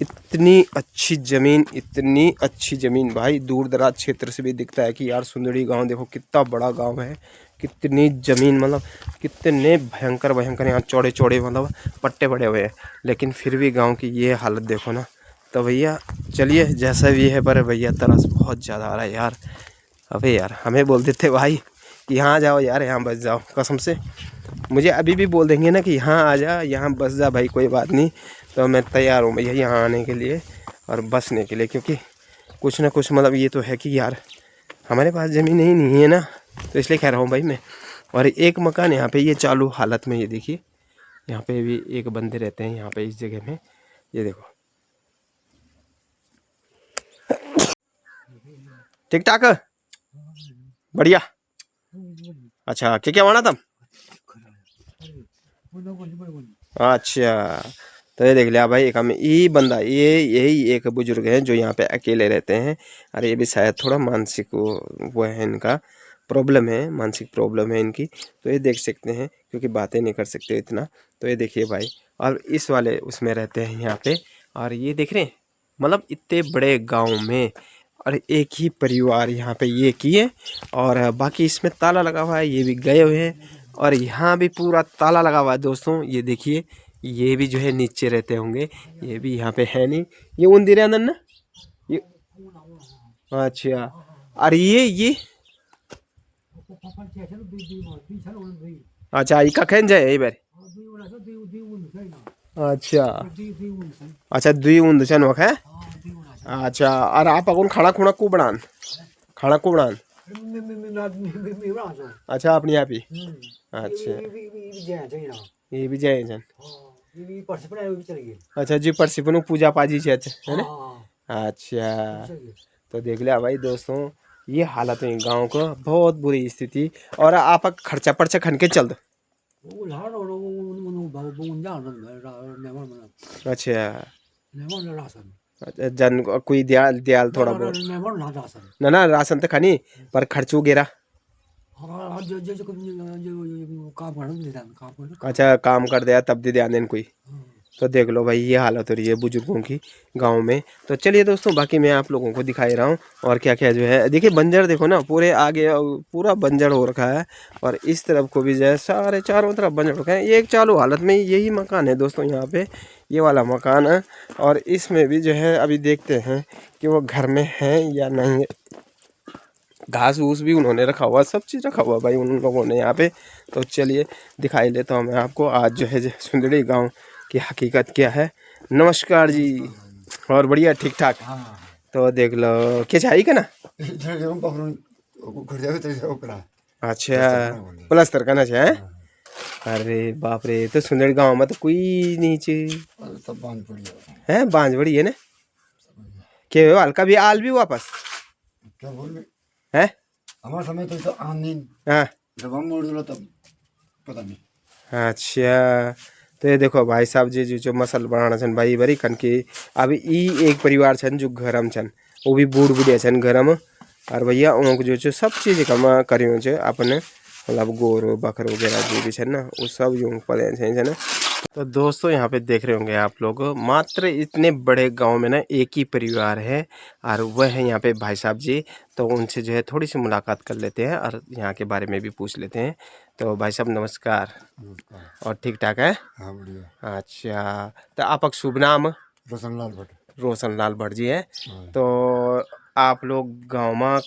इतनी अच्छी ज़मीन, इतनी अच्छी ज़मीन भाई, दूर दराज क्षेत्र से भी दिखता है कि यार सुंदड़ी गांव देखो कितना बड़ा गांव है, कितनी ज़मीन, मतलब कितने भयंकर भयंकर यहाँ चौड़े चौड़े मतलब पट्टे पड़े हुए हैं, लेकिन फिर भी गांव की ये हालत देखो ना। तो भैया चलिए जैसा भी है, पर भैया तरस बहुत ज़्यादा आ रहा है यार। अबे यार हमें बोल देते भाई कि यहाँ जाओ यार, यहाँ बस जाओ, कसम से मुझे अभी भी बोल देंगे ना कि यहाँ आ जा, यहाँ बस जा भाई, कोई बात नहीं, तो मैं तैयार हूँ भैया यहाँ आने के लिए और बसने के लिए। क्योंकि कुछ ना कुछ मतलब ये तो है कि यार हमारे पास ज़मीन ही नहीं है ना, तो इसलिए कह रहा हूँ भाई मैं। और एक मकान यहाँ पे ये चालू हालत में, ये देखिए यहाँ पे भी एक बंदे रहते हैं यहाँ पे इस जगह में। ये देखो ठीक ठाक बढ़िया। अच्छा क्या क्या माना था। अच्छा तो ये देख लिया भाई, एक हमें यही बंदा, ये यही एक बुजुर्ग है जो यहाँ पे अकेले रहते हैं। अरे ये भी शायद थोड़ा मानसिक वो है, इनका प्रॉब्लम है, मानसिक प्रॉब्लम है इनकी। तो ये देख सकते हैं क्योंकि बातें नहीं कर सकते इतना। तो ये देखिए भाई, और इस वाले उसमें रहते हैं यहाँ पे। और ये देख रहे हैं मतलब इतने बड़े गाँव में और एक ही परिवार यहाँ पे ये किए, और बाकी इसमें ताला लगा हुआ है, ये भी गए हुए हैं। और यहाँ भी पूरा ताला लगा हुआ है दोस्तों। ये देखिए ये भी जो है नीचे रहते होंगे, ये भी यहाँ पे है नहीं। ये उन्दिर अंदर ना ये, अच्छा। और ये अच्छा ये कखन जाए यही बार। अच्छा अच्छा दुई उन दुचन वक है। अच्छा और आप अगुन खाना खुना को बनान, खाना को बनान। अच्छा अपनी आप ही। अच्छा ये भी जाए जन। अच्छा जी परसी पण पूजा पाजी छे है ना। अच्छा तो देख लिया भाई दोस्तों ये हालत है गांव का बहुत बुरी स्थिति। और आप खर्चा पर्चा खन के चल दो। अच्छा जन कोई दयाल दयाल थोड़ा बहुत ना राशन तो खानी पर खर्च वगैरह। अच्छा काम कर दिया तब दे ध्यान देन कोई। तो देख लो भाई ये हालत हो रही है बुजुर्गों की गांव में। तो चलिए दोस्तों बाकी मैं आप लोगों को दिखा ही रहा हूँ और क्या क्या जो है देखिए बंजर देखो ना पूरे आगे पूरा बंजर हो रखा है। और इस तरफ को भी जो है सारे चारों तरफ बंजर रखा है। एक चालू हालत में यही मकान है दोस्तों यहाँ पे ये वाला मकान है। और इसमें भी जो है अभी देखते हैं कि वो घर में है या नहीं। घास वूस भी उन्होंने रखा हुआ सब चीज़ रखा हुआ भाई उन लोगों ने यहाँ पे। तो चलिए दिखाई लेता हूँ मैं आपको आज जो है सुंदड़ी गांव की हकीकत क्या है। नमस्कार जी और बढ़िया ठीक ठाक। तो देख लो क्या चाहिए का ना। अच्छा प्लास्टर करना चाहिए। अरे बाप रे तो सुंदड़ी गांव में तो कोई नीचे है बांझ बड़ी है ना के हल्का भी आल भी वापस है हमारे समय तो आनी हाँ जब हम मोड़ दिलो तब पता नहीं। अच्छा तो ये देखो भाई साहब जी जो मसल बनाना छन भाई बरी कन की अभी ई एक परिवार छन जो घरम छन वो भी बूढ़ बुढ़िया छन घरम। और भैया उनको जो सब चीज़ कमा करियो छे अपने मतलब गोर बकर वगैरह जो भी छन ना वो सब यूं पले छे ना। तो दोस्तों यहाँ पे देख रहे होंगे आप लोग मात्र इतने बड़े गांव में ना एक ही परिवार है और वह है यहाँ पे भाई साहब जी। तो उनसे जो है थोड़ी सी मुलाकात कर लेते हैं और यहाँ के बारे में भी पूछ लेते हैं। तो भाई साहब नमस्कार। और ठीक ठाक है। हाँ बढ़िया। अच्छा तो आपका शुभ नाम रोशनलाल भट्ट। रोशनलाल भट्ट जी है। तो आप लोग गाँव में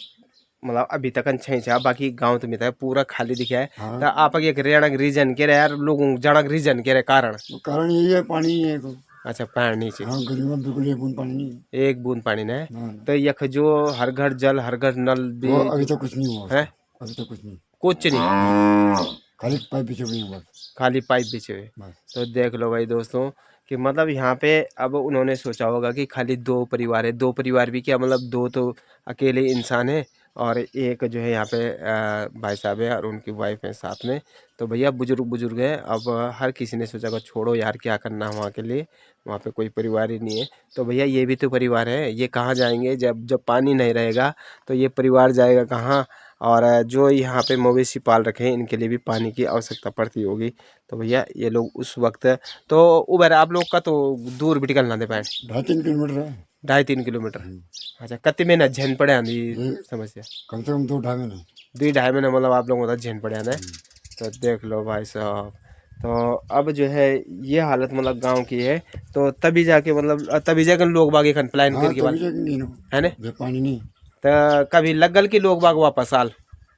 मतलब अभी तक छा बाकी गांव तो मिलता है पूरा खाली दिखा है। हाँ। तो आप एक रेणक रीजन के रहे यार लोगों जनक रीजन के रहे कारण कारण यही है पानी है। अच्छा पानी नीचे हाँ, बिल्कुल एक बूंद पानी नहीं एक बूंद पानी नहीं है। तो यख जो हर घर जल हर घर नल भी अभी तो कुछ नहीं हुआ है अभी तो कुछ नहीं खाली पाइप बिछे हुए बस खाली पाइप बिछे हुए। तो देख लो भाई दोस्तों कि मतलब यहाँ पे अब उन्होंने सोचा होगा कि खाली दो परिवार है दो परिवार भी क्या मतलब दो तो अकेले इंसान है और एक जो है यहाँ पे भाई साहब है और उनकी वाइफ है साथ में। तो भैया बुजुर्ग है अब हर किसी ने सोचा कि छोड़ो यार क्या करना वहाँ के लिए वहाँ पे कोई परिवार ही नहीं है। तो भैया ये भी तो परिवार है ये कहाँ जाएंगे जब जब पानी नहीं रहेगा तो ये परिवार जाएगा कहाँ। और जो यहाँ पे मवेशी पाल रखे हैं इनके लिए भी पानी की आवश्यकता पड़ती होगी। तो भैया ये लोग उस वक्त तो उबर आप लोग का तो दूर भी निकलना दे पाए 2.5-3 किलोमीटर है 2.5-3 किलोमीटर। अच्छा कति महीना झेन पड़े आंधी समस्या कम से कम 2-2.5 महीने मतलब आप लोगों का झेन पड़े आना। तो देख लो भाई साहब तो अब जो है ये हालत मतलब गांव की है। तो तभी जाके मतलब तभी जाके लोग बाग एक प्लान करके है ना पानी नहीं तो कभी लगल की लोग बाग वापस आल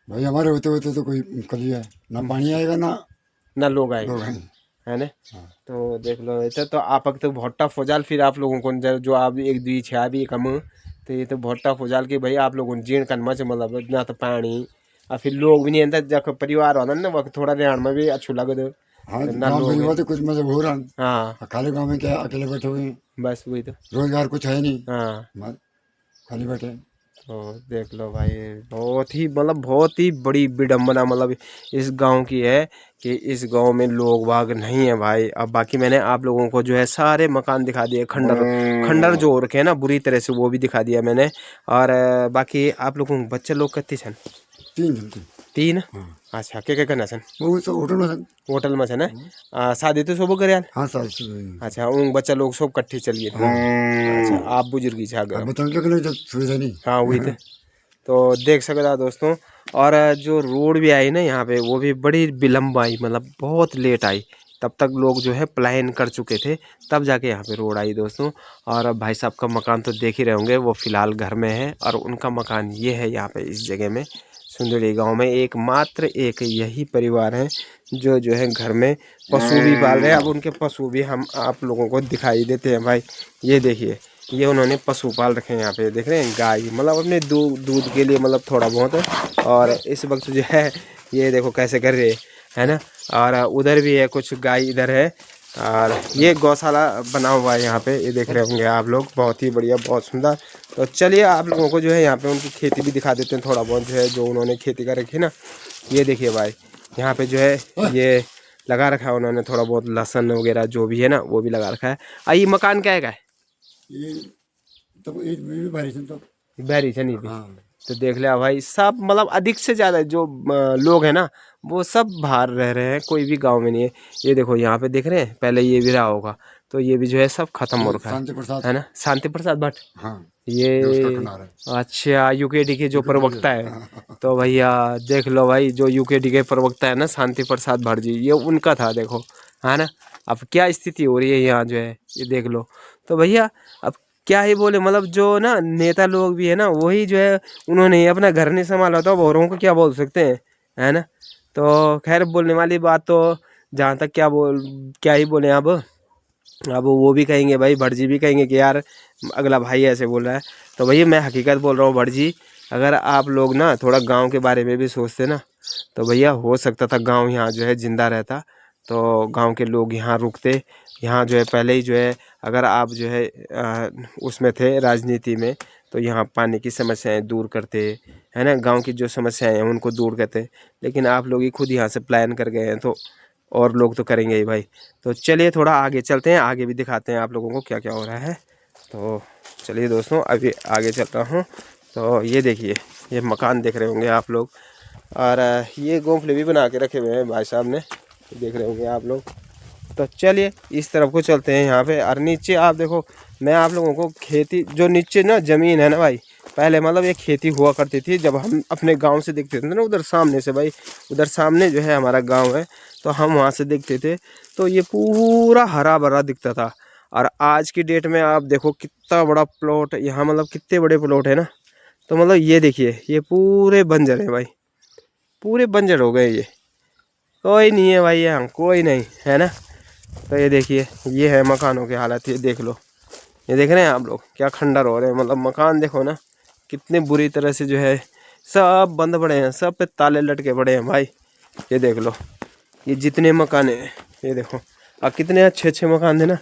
भाई हमारे होते होते तो कोई कभी है ना पानी आएगा ना लोग आएंगे है ना। तो देख लो ऐसा तो आप तो बहुत टफ हो जाल फिर आप लोगों को जो आप एक दुई छः भी कम तो ये तो बहुत टफ हो जाल कि भाई आप लोगों ने जीण करना से मतलब ना तो पानी और फिर लोग भी नहीं अंदर जब परिवार होना ना वक्त थोड़ा रहने में भी अच्छू लगे। हाँ ना लोग तो कुछ मतलब हो रहा हाँ खाली गाँव में क्या अकेले बैठे हुए बस वही तो रोजगार कुछ है नहीं हाँ खाली बैठे। तो देख लो भाई बहुत ही मतलब बहुत ही बड़ी विडम्बना मतलब इस गांव की है कि इस गांव में लोग बाग नहीं है भाई। अब बाकी मैंने आप लोगों को जो है सारे मकान दिखा दिए खंडर खंडर जो हो रखे हैं ना बुरी तरह से वो भी दिखा दिया मैंने। और बाकी आप लोगों को बच्चे लोग कितने छन तीन अच्छा क्या करना छन होटल में छन शादी तो सब करे हाँ अच्छा उन बच्चा लोग सब कट्ठे चलिए। अच्छा आप बुजुर्ग हाँ वही तो देख सकता दोस्तों। और जो रोड भी आई ना यहाँ पे वो भी बड़ी विलम्ब आई मतलब बहुत लेट आई तब तक लोग जो है प्लान कर चुके थे तब जाके यहाँ पे रोड आई दोस्तों। और भाई साहब का मकान तो देख ही रहे होंगे वो फ़िलहाल घर में है और उनका मकान ये है यहाँ पे इस जगह में सुंदड़ी गांव में एक मात्र एक यही परिवार है जो है घर में पशु भी पाल रहे हैं। अब उनके पशु भी हम आप लोगों को दिखाई देते हैं भाई ये देखिए ये उन्होंने पशु पाल रखे हैं यहाँ पे देख रहे हैं गाय मतलब अपने दूध के लिए मतलब थोड़ा बहुत। और इस वक्त जो है ये देखो कैसे कर रहे है ना। और उधर भी है कुछ गाय इधर है और ये गौशाला बना हुआ है यहाँ पे, ये देख रहे होंगे आप लोग, बहुत ही बढ़िया, बहुत सुंदर। तो चलिए आप लोगों को जो है यहाँ पे उनकी खेती भी दिखा देते हैं, थोड़ा बहुत जो है जो उन्होंने खेती कर रखी है ना। ये देखिए भाई, यहाँ पे जो है ये लगा रखा है उन्होंने, थोड़ा बहुत लहसुन वगैरह जो भी है ना वो भी लगा रखा है। ये मकान क्या है? ये तो ये भी भारी सन तो बैरी चनी भी। हाँ तो देख लिया भाई, सब मतलब अधिक से ज़्यादा जो लोग हैं ना वो सब बाहर रह रहे हैं, कोई भी गांव में नहीं है। ये देखो यहाँ पे देख रहे हैं, पहले ये भी रहा होगा, तो ये भी जो है सब खत्म हो ये रखा शांति प्रसाद है ना। शांति प्रसाद भट्ट, हाँ ये उसका खंडार है अच्छा यूकेडी के जो यूकेडी प्रवक्ता है। हाँ। तो भैया देख लो भाई, जो यूकेडी के प्रवक्ता है ना शांति प्रसाद भट्ट जी, ये उनका था देखो, है ना। अब क्या स्थिति हो रही है यहाँ जो है, ये देख लो। तो भैया अब क्या ही बोले, मतलब जो ना नेता लोग भी है ना वही जो है, उन्होंने अपना घर नहीं संभाला तो अब औरों को क्या बोल सकते हैं, है ना। तो खैर बोलने वाली बात तो जहाँ तक क्या ही बोले अब वो भी कहेंगे भाई, भट्ट जी भी कहेंगे कि यार अगला भाई ऐसे बोल रहा है। तो भैया मैं हकीकत बोल रहा हूँ भट्ट जी, अगर आप लोग ना थोड़ा गांव के बारे में भी सोचते ना, तो भैया हो सकता था गांव यहाँ जो है ज़िंदा रहता। तो गांव के लोग यहाँ रुकते, यहाँ जो है पहले ही जो है, अगर आप जो है उसमें थे राजनीति में, तो यहाँ पानी की समस्याएं दूर करते, है ना, गांव की जो समस्याएं हैं उनको दूर करते। लेकिन आप लोग ही खुद यहाँ से प्लान कर गए हैं, तो और लोग तो करेंगे ही भाई। तो चलिए थोड़ा आगे चलते हैं, आगे भी दिखाते हैं आप लोगों को क्या क्या हो रहा है। तो चलिए दोस्तों अभी आगे चल रहा हूँ। तो ये देखिए, ये मकान देख रहे होंगे आप लोग, और ये घोंसले भी बना के रखे हुए हैं भाई साहब ने, देख रहे होंगे आप लोग। तो चलिए इस तरफ को चलते हैं यहाँ पे। और नीचे आप देखो, मैं आप लोगों को खेती जो नीचे ना ज़मीन है ना भाई, पहले मतलब ये खेती हुआ करती थी जब हम अपने गांव से देखते थे ना, उधर सामने से भाई, उधर सामने जो है हमारा गांव है, तो हम वहाँ से देखते थे तो ये पूरा हरा भरा दिखता था। और आज की डेट में आप देखो कितना बड़ा प्लॉट यहाँ, मतलब कितने बड़े प्लॉट है ना। तो मतलब ये देखिए, ये पूरे बंजर है भाई, पूरे बंजर हो गए ये, कोई नहीं है भाई यहाँ, कोई नहीं है ना। तो ये देखिए, ये है मकानों की हालत, ये देख लो, ये देख रहे हैं आप लोग क्या खंडर हो रहे हैं, मतलब मकान देखो ना कितने बुरी तरह से जो है सब बंद पड़े हैं, सब पे ताले लटके पड़े हैं भाई। ये देख लो, ये जितने मकान हैं ये देखो, और कितने अच्छे अच्छे मकान थे ना,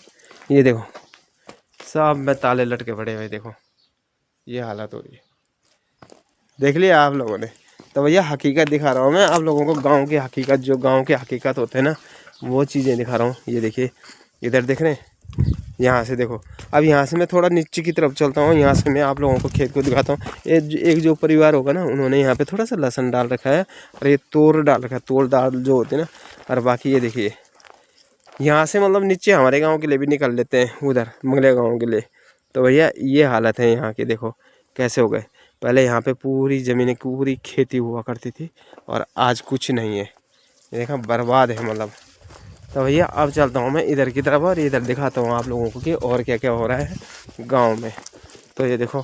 ये देखो सब में ताले लटके पड़े हैं भाई। देखो ये हालत हो रही है, देख लिया आप लोगों ने। तो भैया हकीकत दिखा रहा हूँ मैं आप लोगों को, गाँव की हकीकत, जो गाँव के हकीकत होते हैं ना वो चीज़ें दिखा रहा हूँ। ये देखिए इधर देख रहे हैं, यहाँ से देखो। अब यहाँ से मैं थोड़ा नीचे की तरफ चलता हूँ, यहाँ से मैं आप लोगों को खेत को दिखाता हूँ। एक जो परिवार होगा ना, उन्होंने यहाँ पे थोड़ा सा लहसुन डाल रखा है, और ये तोर डाल रखा है, तोर दाल जो होती है ना। और बाकी ये देखिए, यहाँ से मतलब नीचे हमारे गाँव के लिए भी निकल लेते हैं उधर मंगले गाँव के लिए। तो भैया ये हालत है यहाँ की, देखो कैसे हो गए। पहले यहाँ पे पूरी ज़मीनें, पूरी खेती हुआ करती थी, और आज कुछ नहीं है, ये देखा बर्बाद है मतलब। तो भैया अब चलता हूँ मैं इधर की तरफ, और इधर दिखाता हूँ आप लोगों को कि और क्या क्या हो रहा है गांव में। तो ये देखो,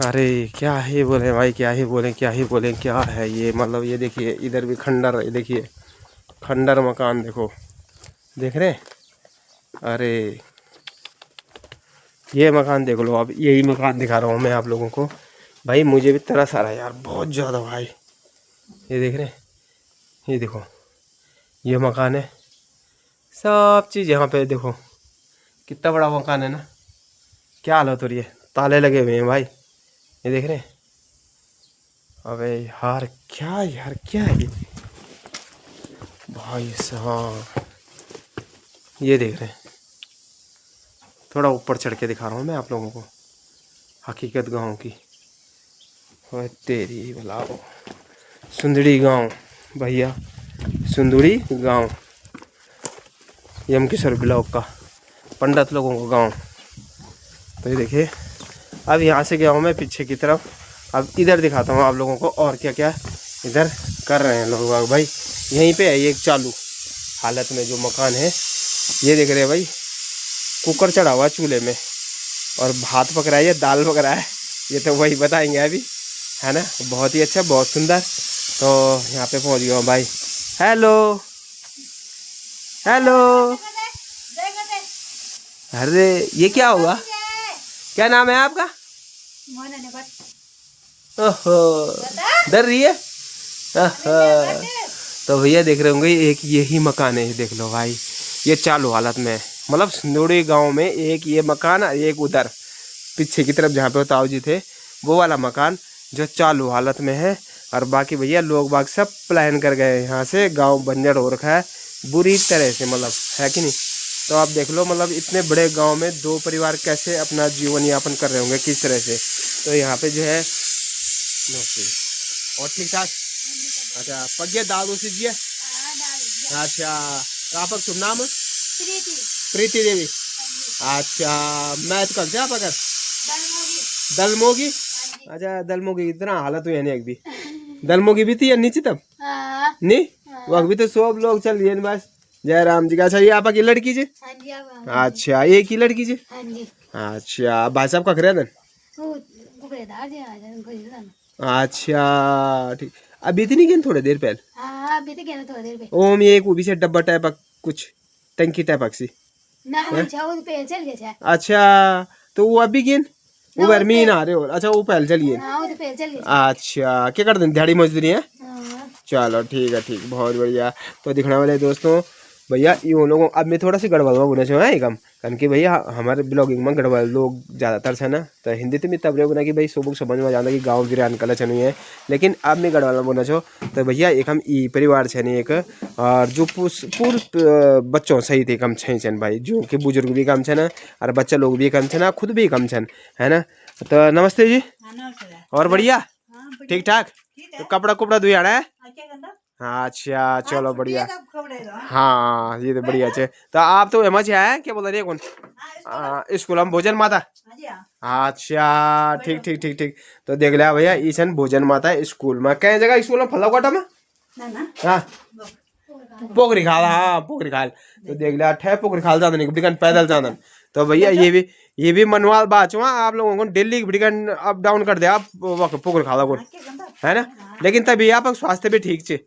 अरे क्या ही बोले भाई, क्या ही बोले, क्या ही बोले, क्या है ये, मतलब ये देखिए इधर भी खंडर, ये देखिए खंडर मकान देखो, देख रहे हैं। अरे ये मकान देख लो, अब यही मकान दिखा रहा हूँ मैं आप लोगों को भाई। मुझे भी तरस आ रहा है यार बहुत ज़्यादा भाई। ये देख रहे हैं, ये देखो ये मकान है, सब चीज़ यहाँ पे देखो, कितना बड़ा मकान है ना। क्या हालत हो रही है, ताले लगे हुए हैं भाई, ये देख रहे हैं। अबे यार क्या है ये भाई साहब, ये देख रहे हैं। थोड़ा ऊपर चढ़ के दिखा रहा हूँ मैं आप लोगों को हकीकत गांव की। ओए तेरी भलाओ, सुंदड़ी गांव भैया, सुंदड़ी गांव, यमकेश्वर ब्लॉक का पंडित लोगों का गांव। तो ये देखिए, अब यहाँ से गया हूँ मैं पीछे की तरफ, अब इधर दिखाता हूँ आप लोगों को और क्या क्या इधर कर रहे हैं लोग भाई। यहीं पे है एक चालू हालत में जो मकान है, ये देख रहे हैं भाई, कुकर चढ़ा हुआ चूल्हे में, और भात पक रहा है या दाल पक रहा है, ये तो वही बताएंगे अभी, है ना। बहुत ही अच्छा, बहुत सुंदर। तो यहाँ पे पहुँच गया हूँ भाई। हेलो हेलो, अरे ये क्या होगा, क्या नाम है आपका? ओहो डर रही है, तो भैया देख रहे होंगे एक यही मकान है, देख लो भाई ये चालू हालत में है। मतलब सिंदोड़ी गांव में एक ये मकान और एक उधर पीछे की तरफ जहाँ पे ताऊ जी थे वो वाला मकान जो चालू हालत में है। और बाकी भैया लोग बाग सब प्लान कर गए यहाँ से, गांव बंजर हो रखा है बुरी तरह से, मतलब है कि नहीं। तो आप देख लो मतलब इतने बड़े गांव में 2 परिवार कैसे अपना जीवन यापन कर रहे होंगे किस तरह से। तो यहाँ पे जो है और ठीक ठाक। अच्छा पगे दादू सी जी। अच्छा तो आपका शुभ नाम? प्रीति देवी। अच्छा मैं तो कल से आप अगर दलमोगी। अच्छा दलमोगी इतना हालत हुई है नहीं, एक भी दलमोगी भी थी या नीचे तब नहीं वह भी तो सब लोग चल रही है बस। जय राम जी का। अच्छा ये आपकी लड़की जी? अच्छा एक ही लड़की जी? अच्छा भाई साहब का करे दिन? अच्छा ठीक अभी इतनी गई थोड़ी देर पहले ओम ये एक से डब्बा टाइप कुछ टंकी टाइप सी। अच्छा तो वो अभी गिन वो गर्मी ना आ रहे हो। अच्छा वो पहले चलिए। अच्छा क्या कर दें दिहाड़ी मजदूरी है? चलो ठीक है ठीक बहुत बढ़िया। तो दिखने वाले दोस्तों भैया ये लोगों अब मैं थोड़ा सी गड़बड़ में बोलना चाहिए कम कारण कि भैया हमारे ब्लॉगिंग में गड़बड़ लोग ज़्यादातर है ना, तो हिंदी तो मैं तब रहे ना कि भाई सुबह समझ में जाता कि गाँव वीरान कला चनु है। लेकिन अब मैं गड़बड़ में बोलना चाहो तो भैया एक हम ई परिवार छे नहीं एक और जो पूरे बच्चों सही थे कम छन भाई, जो कि बुजुर्ग भी कम छन और बच्चा लोग भी कम छन और खुद भी कम छन है ना। तो नमस्ते जी और बढ़िया ठीक ठाक। तो कपड़ा कुपड़ा धुई आना है? हाँ अच्छा चलो बढ़िया। हाँ ये तो बढ़िया है। तो आप तो एम आए क्या बोल रहे कौन स्कूल हम भोजन माता? अच्छा ठीक ठीक ठीक ठीक। तो देख लिया भैया ईशन भोजन माता स्कूल में कई जगह स्कूल में फलाकोटा में हाँ पोखरी खाल। हाँ पोखरी खाल। तो देख लिया ठे पोखरी खाल जाना नहीं पैदल जाना। तो भैया ये भी मनवाल बात हुआ आप लोगों को डेली बिगन अप डाउन कर दे आप पोखरी खाला को है ना। लेकिन तभी आप स्वास्थ्य भी ठीक छे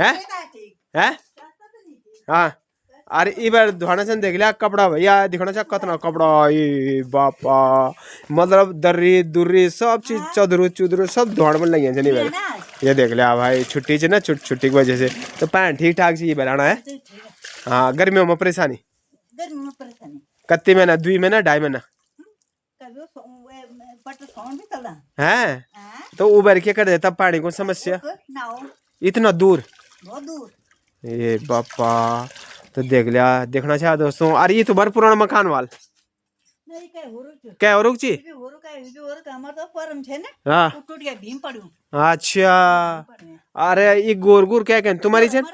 है। हाँ अरे ई बार धोना से देख लिया कपड़ा भैया दिखाना चाहिए कतना कपड़ा ये बापा मतलब दर्री दुर्री सब चीज चदरू चुदरू सब धोड़ में लगी नहीं बार। ये देख लिया भाई छुट्टी से ना छुट्टी की वजह से तो पैंट ठीक ठाक से ये बनाना है। हाँ गर्मियों में परेशानी कत्ती महीना 2 महीना 2.5 महीना है। तो उबर क्या कर देता पानी को समस्या इतना दूर ये बापा। तो देख लिया देखना चाहिए दोस्तों। अरे ये तो बार पुराना मकान वाल क्या हो रुक ची हाँ अच्छा। अरे ये गोर गोर क्या कहते तुम्हारी चन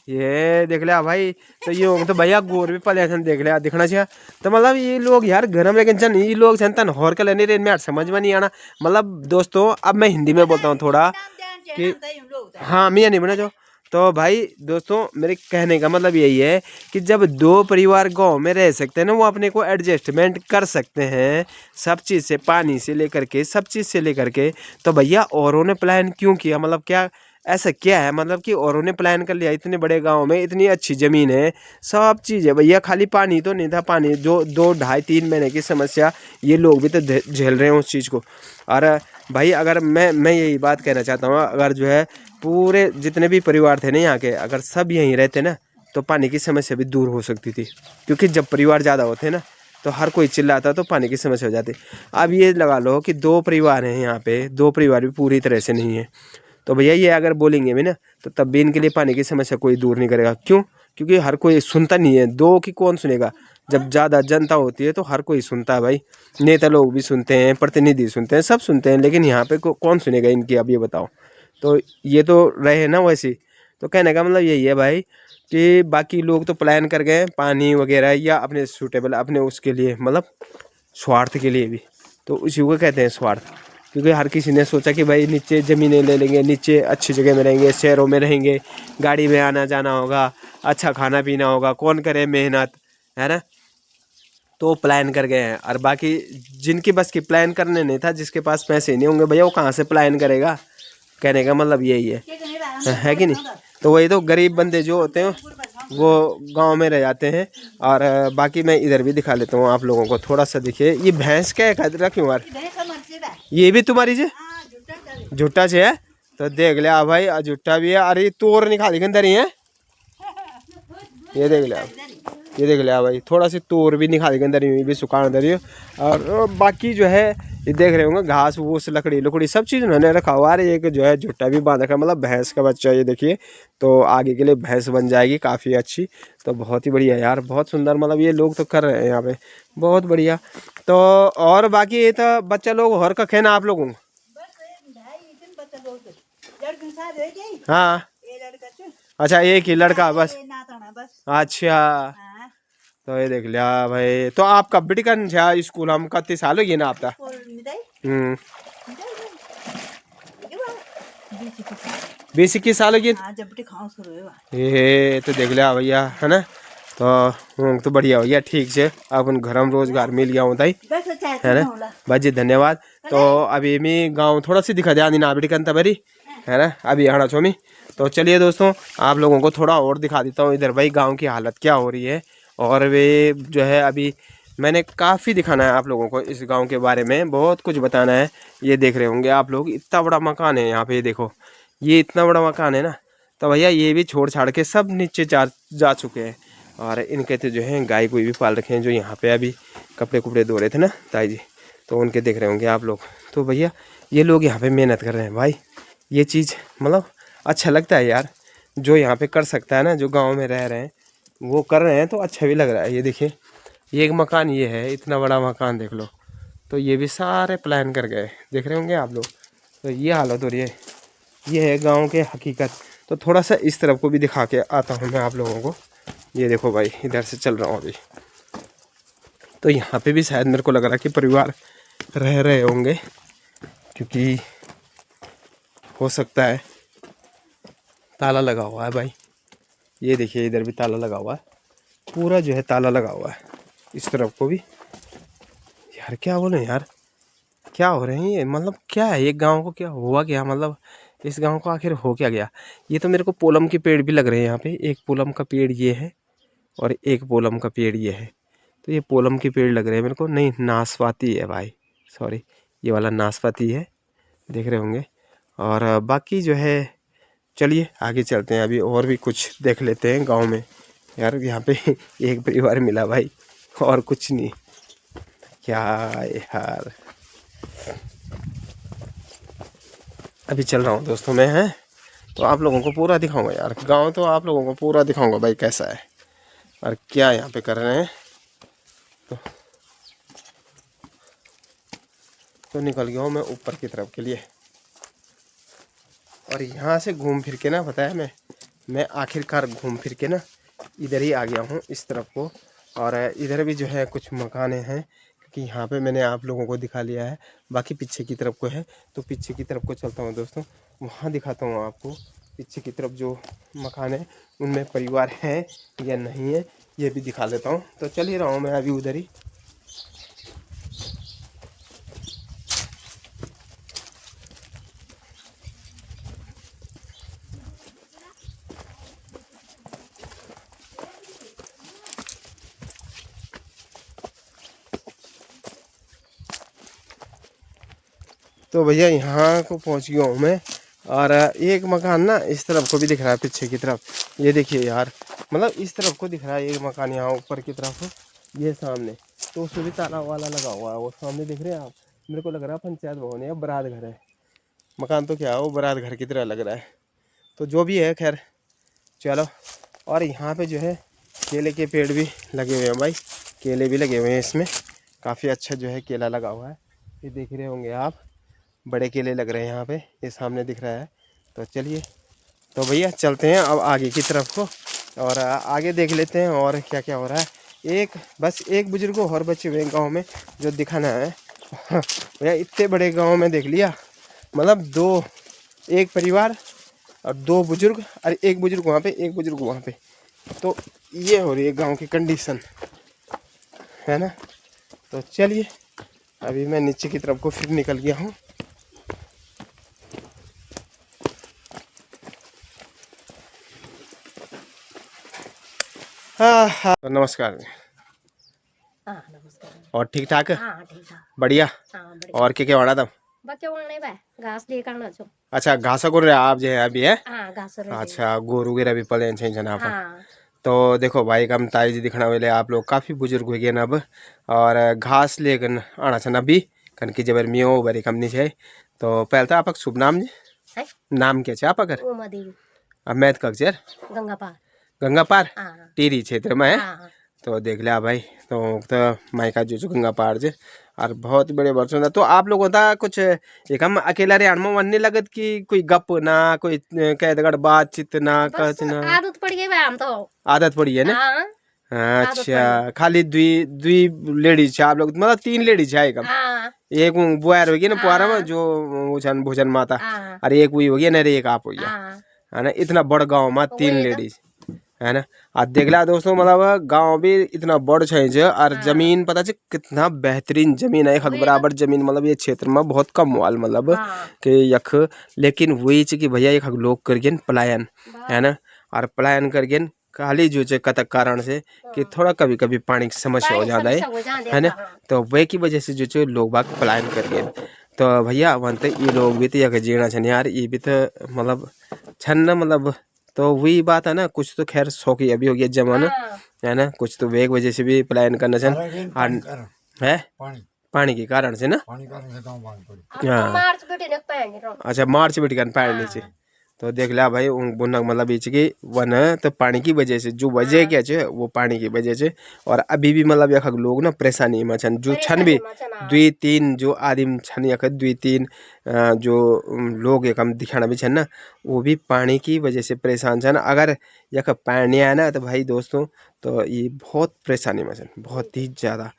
ये देख लिया भाई। तो ये तो भैया गोर भी पले देख लिया दिखना चाहिए। तो मतलब ये लोग यार घर में लेकिन चन ये लोग तन हौर के लेने रेन में यार समझ में नहीं आना। मतलब दोस्तों अब मैं हिंदी में बोलता हूँ थोड़ा कि हाँ मैं नहीं बना जो। तो भाई दोस्तों मेरे कहने का मतलब यही है कि जब 2 परिवार गांव में रह सकते हैं ना वो अपने को एडजस्टमेंट कर सकते हैं सब चीज़ से पानी से लेकर के सब चीज़ से लेकर के। तो भैया औरों ने प्लान क्यों किया मतलब क्या ऐसा क्या है मतलब कि औरों ने प्लान कर लिया इतने बड़े गांव में इतनी अच्छी ज़मीन है सब चीज़ है भैया खाली पानी तो नहीं था। पानी जो 2 ढाई 3 महीने की समस्या ये लोग भी तो झेल रहे हैं उस चीज़ को। और भाई अगर मैं यही बात कहना चाहता हूँ अगर जो है पूरे जितने भी परिवार थे ना यहाँ के अगर सब यहीं रहते ना तो पानी की समस्या भी दूर हो सकती थी। क्योंकि जब परिवार ज़्यादा होते ना तो हर कोई चिल्लाता तो पानी की समस्या हो जाती। अब ये लगा लो कि 2 परिवार हैं यहाँ पे 2 परिवार भी पूरी तरह से नहीं है। तो भैया ये अगर बोलेंगे भी ना तो तब भी इनके लिए पानी की समस्या कोई दूर नहीं करेगा। क्यों? क्योंकि हर कोई सुनता नहीं है 2 की कौन सुनेगा। जब ज़्यादा जनता होती है तो हर कोई सुनता है भाई। नेता लोग भी सुनते हैं प्रतिनिधि सुनते हैं सब सुनते हैं लेकिन यहाँ पे कौन सुनेगा इनकी अब ये बताओ। तो ये तो रहे ना वैसे। तो कहने का मतलब यही है भाई कि बाकी लोग तो प्लान कर गए पानी वगैरह या अपने सूटेबल अपने उसके लिए मतलब स्वार्थ के लिए भी। तो उसी को कहते हैं स्वार्थ। क्योंकि हर किसी ने सोचा कि भाई नीचे ज़मीनें ले लेंगे नीचे अच्छी जगह में रहेंगे शहरों में रहेंगे गाड़ी में आना जाना होगा अच्छा खाना पीना होगा कौन करे मेहनत है ना। तो प्लान कर गए हैं और बाकी जिनकी बस की प्लान करने नहीं था जिसके पास पैसे नहीं होंगे भैया वो कहाँ से प्लान करेगा। कहने का मतलब यही है कि नहीं। तो वही तो गरीब बंदे जो होते हैं वो गांव में रह जाते हैं। और बाकी मैं इधर भी दिखा लेता हूँ आप लोगों को थोड़ा सा। देखिए ये भैंस क्या है रखी यार ये भी तुम्हारी जी झुट्टा से है तो देख लिया भाई, अजूठा भी है। अरे तोर नहीं खाली के अंदर ही है, ये देख लिया, ये देख लिया भाई, थोड़ा सी तोर भी निकाल के अंदर ही भी सुखान अंदर ही। और बाकी जो है ये देख रहे होंगे घास वूस लकड़ी लुकड़ी सब चीज़ उन्होंने रखा हुआ है। एक जो है झुट्टा भी बांध रखा है, मतलब भैंस का बच्चा, ये देखिए। तो आगे के लिए भैंस बन जाएगी काफ़ी अच्छी। तो बहुत ही बढ़िया यार, बहुत सुंदर, मतलब ये लोग तो कर रहे हैं यहाँ पे, बहुत बढ़िया। तो और बाकी ये तो बच्चा लोग और का खेना आप लोगों को। हाँ अच्छा, एक ही लड़का बस। अच्छा तो ये देख लिया भाई। तो आप कब टिकन स्कूल हम कत्ती साल हो ना आपका? 20-21 साल हो गए। ये तो देख लिया भैया, है ना। तो बढ़िया भैया, ठीक से अपन घर में रोजगार मिल गया होता है ना भाई जी, धन्यवाद। तो अभी मैं गाँव थोड़ा सी दिखा दिया ना बेटी कंता भरी, है ना, अभी आना छोमी। तो चलिए दोस्तों, आप लोगों को थोड़ा और दिखा देता हूँ इधर भाई गांव की हालत क्या हो रही है। और वे जो है अभी मैंने काफ़ी दिखाना है आप लोगों को इस गांव के बारे में, बहुत कुछ बताना है। ये देख रहे होंगे आप लोग, इतना बड़ा मकान है यहाँ पे, देखो ये इतना बड़ा मकान है ना। तो भैया ये भी छोड़ छाड़ के सब नीचे जा चुके हैं। और इनके तो जो है गाय कोई भी पाल रखे हैं, जो यहाँ पे अभी कपड़े कुपड़े धो रहे थे ना ताई जी, तो उनके देख रहे होंगे आप लोग। तो भैया ये लोग यहाँ पे मेहनत कर रहे हैं भाई, ये चीज़ मतलब अच्छा लगता है यार। जो यहाँ पे कर सकता है ना, जो गांव में रह रहे हैं वो कर रहे हैं, तो अच्छा भी लग रहा है। ये देखिए, ये एक मकान ये है, इतना बड़ा मकान देख लो। तो ये भी सारे प्लान कर गए, देख रहे होंगे आप लोग। तो ये हालत हो रही है, ये है गांव के हकीकत। तो थोड़ा सा इस तरफ को भी दिखा के आता हूँ मैं आप लोगों को। ये देखो भाई, इधर से चल रहा हूँ अभी। तो यहाँ पे भी शायद मेरे को लग रहा है कि परिवार रह रहे होंगे, क्योंकि हो सकता है। ताला लगा हुआ है भाई, ये देखिए इधर भी ताला लगा हुआ है, पूरा जो है ताला लगा हुआ है, इस तरफ को भी। यार क्या बोले यार, क्या हो रहे हैं ये, मतलब क्या है ये गांव को, क्या हुआ क्या, मतलब इस गांव को आखिर हो क्या गया। ये तो मेरे को पोलम के पेड़ भी लग रहे हैं यहाँ पे, एक पोलम का पेड़ ये है और एक पोलम का पेड़ ये है। तो ये पोलम के पेड़ लग रहे हैं मेरे को, नहीं नाशपाती है भाई, सॉरी, ये वाला नाशपाती है, देख रहे होंगे। और बाकी जो है चलिए आगे चलते हैं, अभी और भी कुछ देख लेते हैं गांव में। यार यहाँ पे एक परिवार मिला भाई, और कुछ नहीं, क्या यार। अभी चल रहा हूँ दोस्तों मैं, हैं तो आप लोगों को पूरा दिखाऊंगा यार गांव, तो आप लोगों को पूरा दिखाऊंगा भाई कैसा है और क्या यहाँ पे कर रहे हैं। तो निकल गया हूँ मैं ऊपर की तरफ के लिए, और यहाँ से घूम फिर के ना, पता है मैं आखिरकार घूम फिर के ना इधर ही आ गया हूँ इस तरफ को। और इधर भी जो है कुछ मकाने हैं, क्योंकि यहाँ पे मैंने आप लोगों को दिखा लिया है। बाकी पीछे की तरफ को है, तो पीछे की तरफ को चलता हूँ दोस्तों, वहाँ दिखाता हूँ आपको। पीछे की तरफ जो मकान है उनमें परिवार है या नहीं है, ये भी दिखा देता हूँ। तो चल ही रहा हूँ मैं अभी उधर ही। तो भैया यहाँ को पहुँच गया हूँ मैं, और एक मकान ना इस तरफ को भी दिख रहा है पीछे की तरफ, ये देखिए यार, मतलब इस तरफ को दिख रहा है एक मकान यहाँ ऊपर की तरफ, ये सामने। तो उसमें भी ताला वाला लगा हुआ है, वो सामने देख रहे हैं आप, मेरे को लग रहा है पंचायत भवन है या बारात घर है। मकान तो क्या है, वो बारात घर की तरह लग रहा है। तो जो भी है खैर चलो। और यहाँ पे जो है केले के पेड़ भी लगे हुए हैं भाई, केले भी लगे हुए हैं इसमें, काफ़ी अच्छा जो है केला लगा हुआ है, ये देख रहे होंगे आप, बड़े केले लग रहे हैं यहाँ पे, ये सामने दिख रहा है। तो चलिए, तो भैया चलते हैं अब आगे की तरफ को, और आगे देख लेते हैं और क्या क्या हो रहा है। बस एक बुजुर्ग और बचे हुए गांव में जो दिखाना है। भैया इतने बड़े गांव में देख लिया, मतलब एक परिवार और 2 बुजुर्ग, और एक बुजुर्ग वहाँ पे, एक बुजुर्ग वहाँ पे। तो ये हो रही है गांव की कंडीशन, है ना। तो चलिए अभी मैं नीचे की तरफ को फिर निकल गया हूँ। हाँ हाँ, तो नमस्कार। नमस्कार। और ठीक ठाक, हाँ ठीक था। बढ़िया। हाँ बढ़िया। और क्या क्या बना था? बच्चे वहाँ बा घास लेकर आना छो। अच्छा घास को रहे आप जो है अभी है। हाँ घास रे। अच्छा गोरू वगैरह भी पले हैं छन आप। हाँ तो देखो भाई कम ताई जी दिखना वाले आप लोग काफ़ी बुजुर्ग हो गए ना अब, और घास लेकर आना छन अभी कन की जबर मियो बरी कम नहीं है। तो पहले तो आपका शुभ नाम जी, है नाम क्या है आप अगर उमा देवी अब मैथ कक्चर गंगा पार। गंगा पार हाँ टिहरी क्षेत्र में है। हाँ तो देख लिया भाई, तो मायका जो गंगा पार जे और बहुत बड़े वर्षों था। तो आप लोग होता कुछ एक हम अकेला रेहान में मन नहीं लगत कि कोई गप ना कोई कैदगढ़ बातचीत ना बस कच ना आदत पड़ गई बा हम तो। आदत पड़ी है ना। हाँ आदत पड़ गई। अच्छा खाली दुई दुई लेडीज है आप लोग, मतलब 3 लेडीज है एकम। हाँ एक बुआर होगी ना पुआरा में हाँ जो वो छन भोजन माता, हाँ और एक वही होगी ना, एक आप होगी हाँ है ना। इतना बड़ गांव में 3 वही तो। लेडीज है ना। और देखला दोस्तों मतलब गांव भी इतना बड़ है और हाँ जमीन पता है कितना बेहतरीन जमीन है, एक वही तो। बराबर जमीन मतलब ये क्षेत्र में बहुत कम हुआ मतलब हाँ कि यख। लेकिन वही कि भैया एक लोग कर पलायन है बस ना, और पलायन कर खाली जो कतक कारण से कि थोड़ा कभी कभी पानी की समस्या हो पानी जाता समस्या हो जाने है ना। हाँ। तो वही की वजह से जो लोग बाग पलायन कर गए। तो भैया बनते ये लोग भी तो यह जीना छन यार, ये भी तो मतलब छन ना मतलब। तो वही बात है ना, कुछ तो खैर शौकी अभी हो गया जमाना हाँ है ना, कुछ तो वेग वजह से भी पलायन करना छन पानी कारण है पानी पानी के कारण से ना। पानी कारण से गाँव बांध पड़ी। अब तो हाँ मार्च बेटे ने पाएंगे तो। अच्छा मार्च बिट कर पैर नीचे। हाँ तो देख लिया भाई उन बुनक मतलब ये कि वन तो पानी की वजह से जो वजह हाँ क्या है वो पानी की वजह से। और अभी भी मतलब यख लोग ना परेशानी में छन जो छन भी परेशानी में चना। दुई तीन जो आदिम छन यख दुई तीन जो लोग एक हम दिखाना भी छन ना, वो भी पानी की वजह से परेशान छन। अगर यख पानी आया ना तो भाई दोस्तों तो ये बहुत परेशानी में छन, बहुत ही ज़्यादा।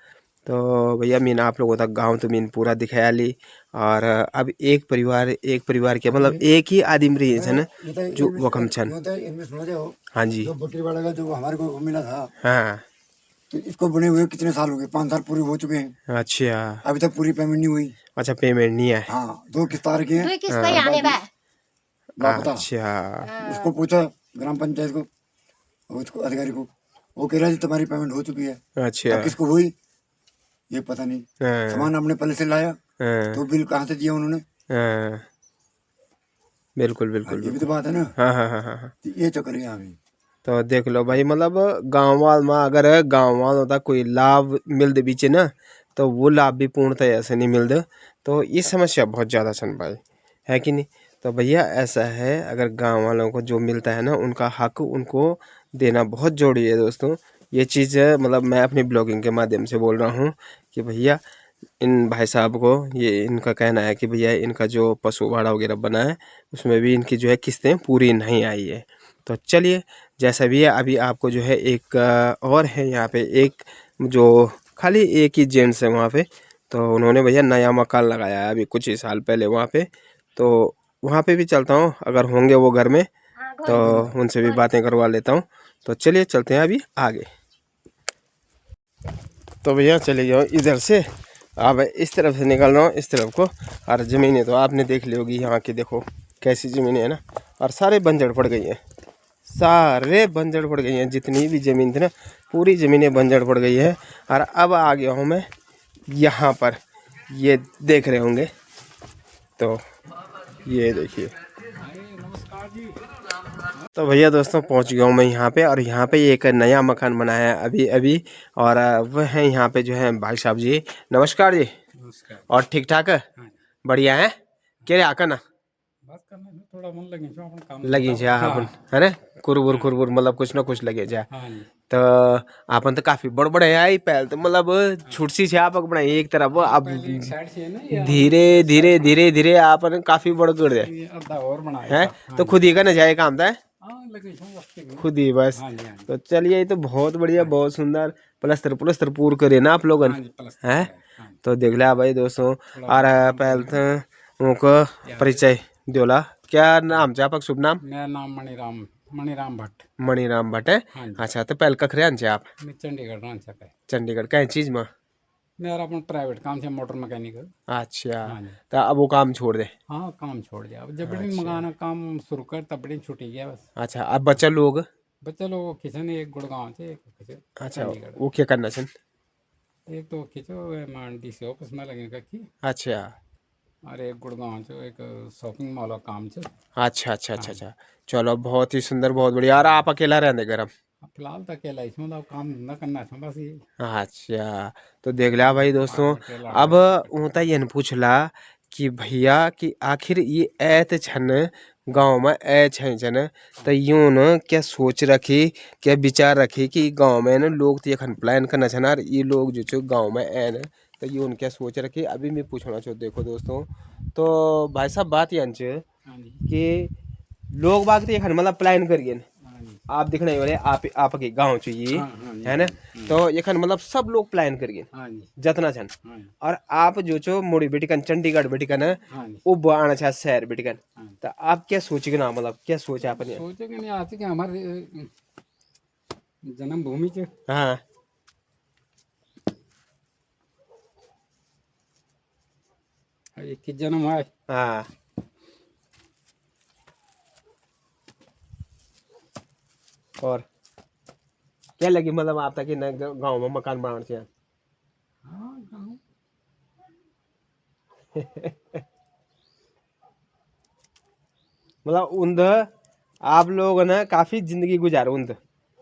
तो भैया मीन आप लोगों तक गांव तो मीन पूरा दिखाया ली। और अब एक परिवार के मतलब एक ही आदमी रही है ना ये तो जो वकम छन। इनमें सुना जाओ हाँ जी जो बकरी वाला का जो हमारे को मिला था, हाँ तो इसको बने हुए कितने साल हो गए, 5 साल पूरे हो चुके हैं, अच्छा अभी तक पूरी पेमेंट नहीं हुई। अच्छा पेमेंट नहीं है। हाँ 2 किस्त आ रखी है, दो किस्त हाँ आने बा। लापता। अच्छा उसको पूछा ग्राम पंचायत को, उसको अधिकारी को, वो कह रहा है जी तुम्हारी पेमेंट हो चुकी है। अच्छा अब किसको हुई ये पता नहीं। हाँ सामान हमने पहले से लाया हाँ तो बिल कहाँ से दिया उन्होंने। हाँ बिल्कुल हाँ बिल्कुल ये भी तो बिल्कुल। बात है ना। हाँ हाँ हाँ हाँ हाँ। तो ये चक्कर है यहाँ भी। तो देख लो भाई मतलब गांव वाल में अगर गांव वाल होता कोई लाभ मिल दे बीचे ना, तो वो लाभ भी पूर्णतः ऐसे नहीं मिल दे। तो ये समस्या बहुत ज़्यादा छन भाई, है कि नहीं। तो भैया ऐसा है अगर गांव वालों को जो मिलता है ना उनका हक उनको देना बहुत जरूरी है दोस्तों। ये चीज़ मतलब मैं अपनी ब्लॉगिंग के माध्यम से बोल रहा हूँ कि भैया इन भाई साहब को ये इनका कहना है कि भैया इनका जो पशु भाड़ा वगैरह बना है उसमें भी इनकी जो है किस्तें पूरी नहीं आई है। तो चलिए जैसा भी है अभी आपको जो है एक और है यहाँ पे एक जो खाली एक ही जेंट्स है वहाँ पे। तो उन्होंने भैया नया मकान लगाया है अभी कुछ ही साल पहले वहाँ पे। तो वहाँ पे भी चलता हूँ अगर होंगे वो घर में, हाँ तो उनसे भी बातें करवा लेता हूँ। तो चलिए चलते हैं अभी आगे। तो भैया चले जाओ इधर से, अब इस तरफ से निकल रहा हूँ इस तरफ को। और ज़मीनें तो आपने देख ली होगी यहाँ की, देखो कैसी ज़मीनें है ना, और सारे बंजर पड़ गई हैं, सारे बंजर पड़ गई हैं। जितनी भी ज़मीन थी ना पूरी ज़मीनें बंजर पड़ गई है। और अब आ गया हूँ मैं यहाँ पर, ये देख रहे होंगे तो ये देखिए। तो भैया दोस्तों पहुंच गया हूँ मैं यहाँ पे, और यहाँ पे एक नया मकान बनाया है अभी अभी। और वह है यहाँ पे जो है भाई साहब जी, नमस्कार जी। नमस्कार। और ठीक ठाक है, हाँ बढ़िया है। क्या आका ना बात करने में थोड़ा मन लगे जो अपन काम लगी थोड़ा जा अपन हाँ है ना, कुरबुर हाँ कुरबुर मतलब कुछ ना कुछ लगे जा। हाँ जी तो अपन तो काफी बड़ बड़े आई पहल तो मतलब छुटसी से आप बनाई एक तरफ, हाँ अब पहले एक साइड से है ना ये धीरे ये धीरे साइड धीरे धीरे आपने काफी बड़ कर दे ये आधा और बनाया है। था हाँ तो जी खुद ही का न जाए काम था, हाँ लगे जो वक्त में खुद ही बस। हाँ जी हाँ जी तो चलिए ये तो बहुत बढ़िया हाँ बहुत सुंदर प्लस्तर प्लस्तर पूर करे ना आप लोगन हाँ जी प्लस्तर है। कराया हाँ जी तो देख लिया भाई दोस्तों। थोड़ा और बहुत काम पहले करेंगे तो उनको याद है परिचय दोला, क्या हाँ नाम आपका शुभ नाम। मेरा नाम मणिराम भट्ट मणिराम भट्ट है। हाँ जी अच्छा तो पहले कखरे आन आप मैं चंडीगढ़ रांचा का है चंडीगढ़ कहीं चीज में। मेरा अपन प्राइवेट काम से मोटर मैकेनिकल अच्छा हाँ जी तो अब वो काम छोड़ दे। हाँ काम छोड़ दिया अब जब बड़ी अच्छा मंगाना काम शुरू कर तब बड़ी छुट्टी गया बस अच्छा अब बच्चा लोग। बच्चे लोग किचन एक गुड़गांव से एक किचन अच्छा चंडीगढ़ वो क्या करना सन। एक तो खींचो डीसी ऑफिस में लगने का की अच्छा और एक गुड़गांव से एक शॉपिंग मॉल का काम से। अच्छा अच्छा अच्छा अच्छा, चलो बहुत ही सुंदर, बहुत बढ़िया। और आप अकेला रहने घर? फिलहाल तो अकेला इसमें मतलब काम धंधा करना था बस ये। अच्छा, तो देख लिया भाई दोस्तों। मार्केट के अब लड़के ऊता ये पूछला कि भैया कि आखिर ये ऐत छन गांव में ऐ छन तो यूं न क्या सोच रखी, क्या विचार रखी कि गांव में न लोग तो यखन प्लान करना छन और ये लोग जो छो गांव में ऐ न तो यूं क्या सोच रखी अभी मैं पूछना चाहूँ। देखो दोस्तों, तो भाई साहब बात यान च हाँ जी। कि लोग बाग तो यखन मतलब प्लान करिए हाँ जी। आप दिखने वाले आप आपके गांव च ये हाँ हाँ जी। है ना, हाँ तो यखन मतलब सब लोग प्लान करिए हाँ जी। जतना छन। हाँ जी। और आप जो छो मुड़ी बिटिकन चंडीगढ़ बिटिकन हाँ जी। वो आना चाह शहर बिटिकन, हाँ। तो आप क्या सोचेगे ना, मतलब क्या सोचा आपने? सोचेंगे नहीं आते कि हमारे जन्मभूमि से हाँ एक ही जन्म है। हाँ, और क्या लगी मतलब आप तक न गांव में मकान बनाना चाहिए? हाँ गाँव। मतलब उन्द आप लोग ना काफी जिंदगी गुजारो उन्द,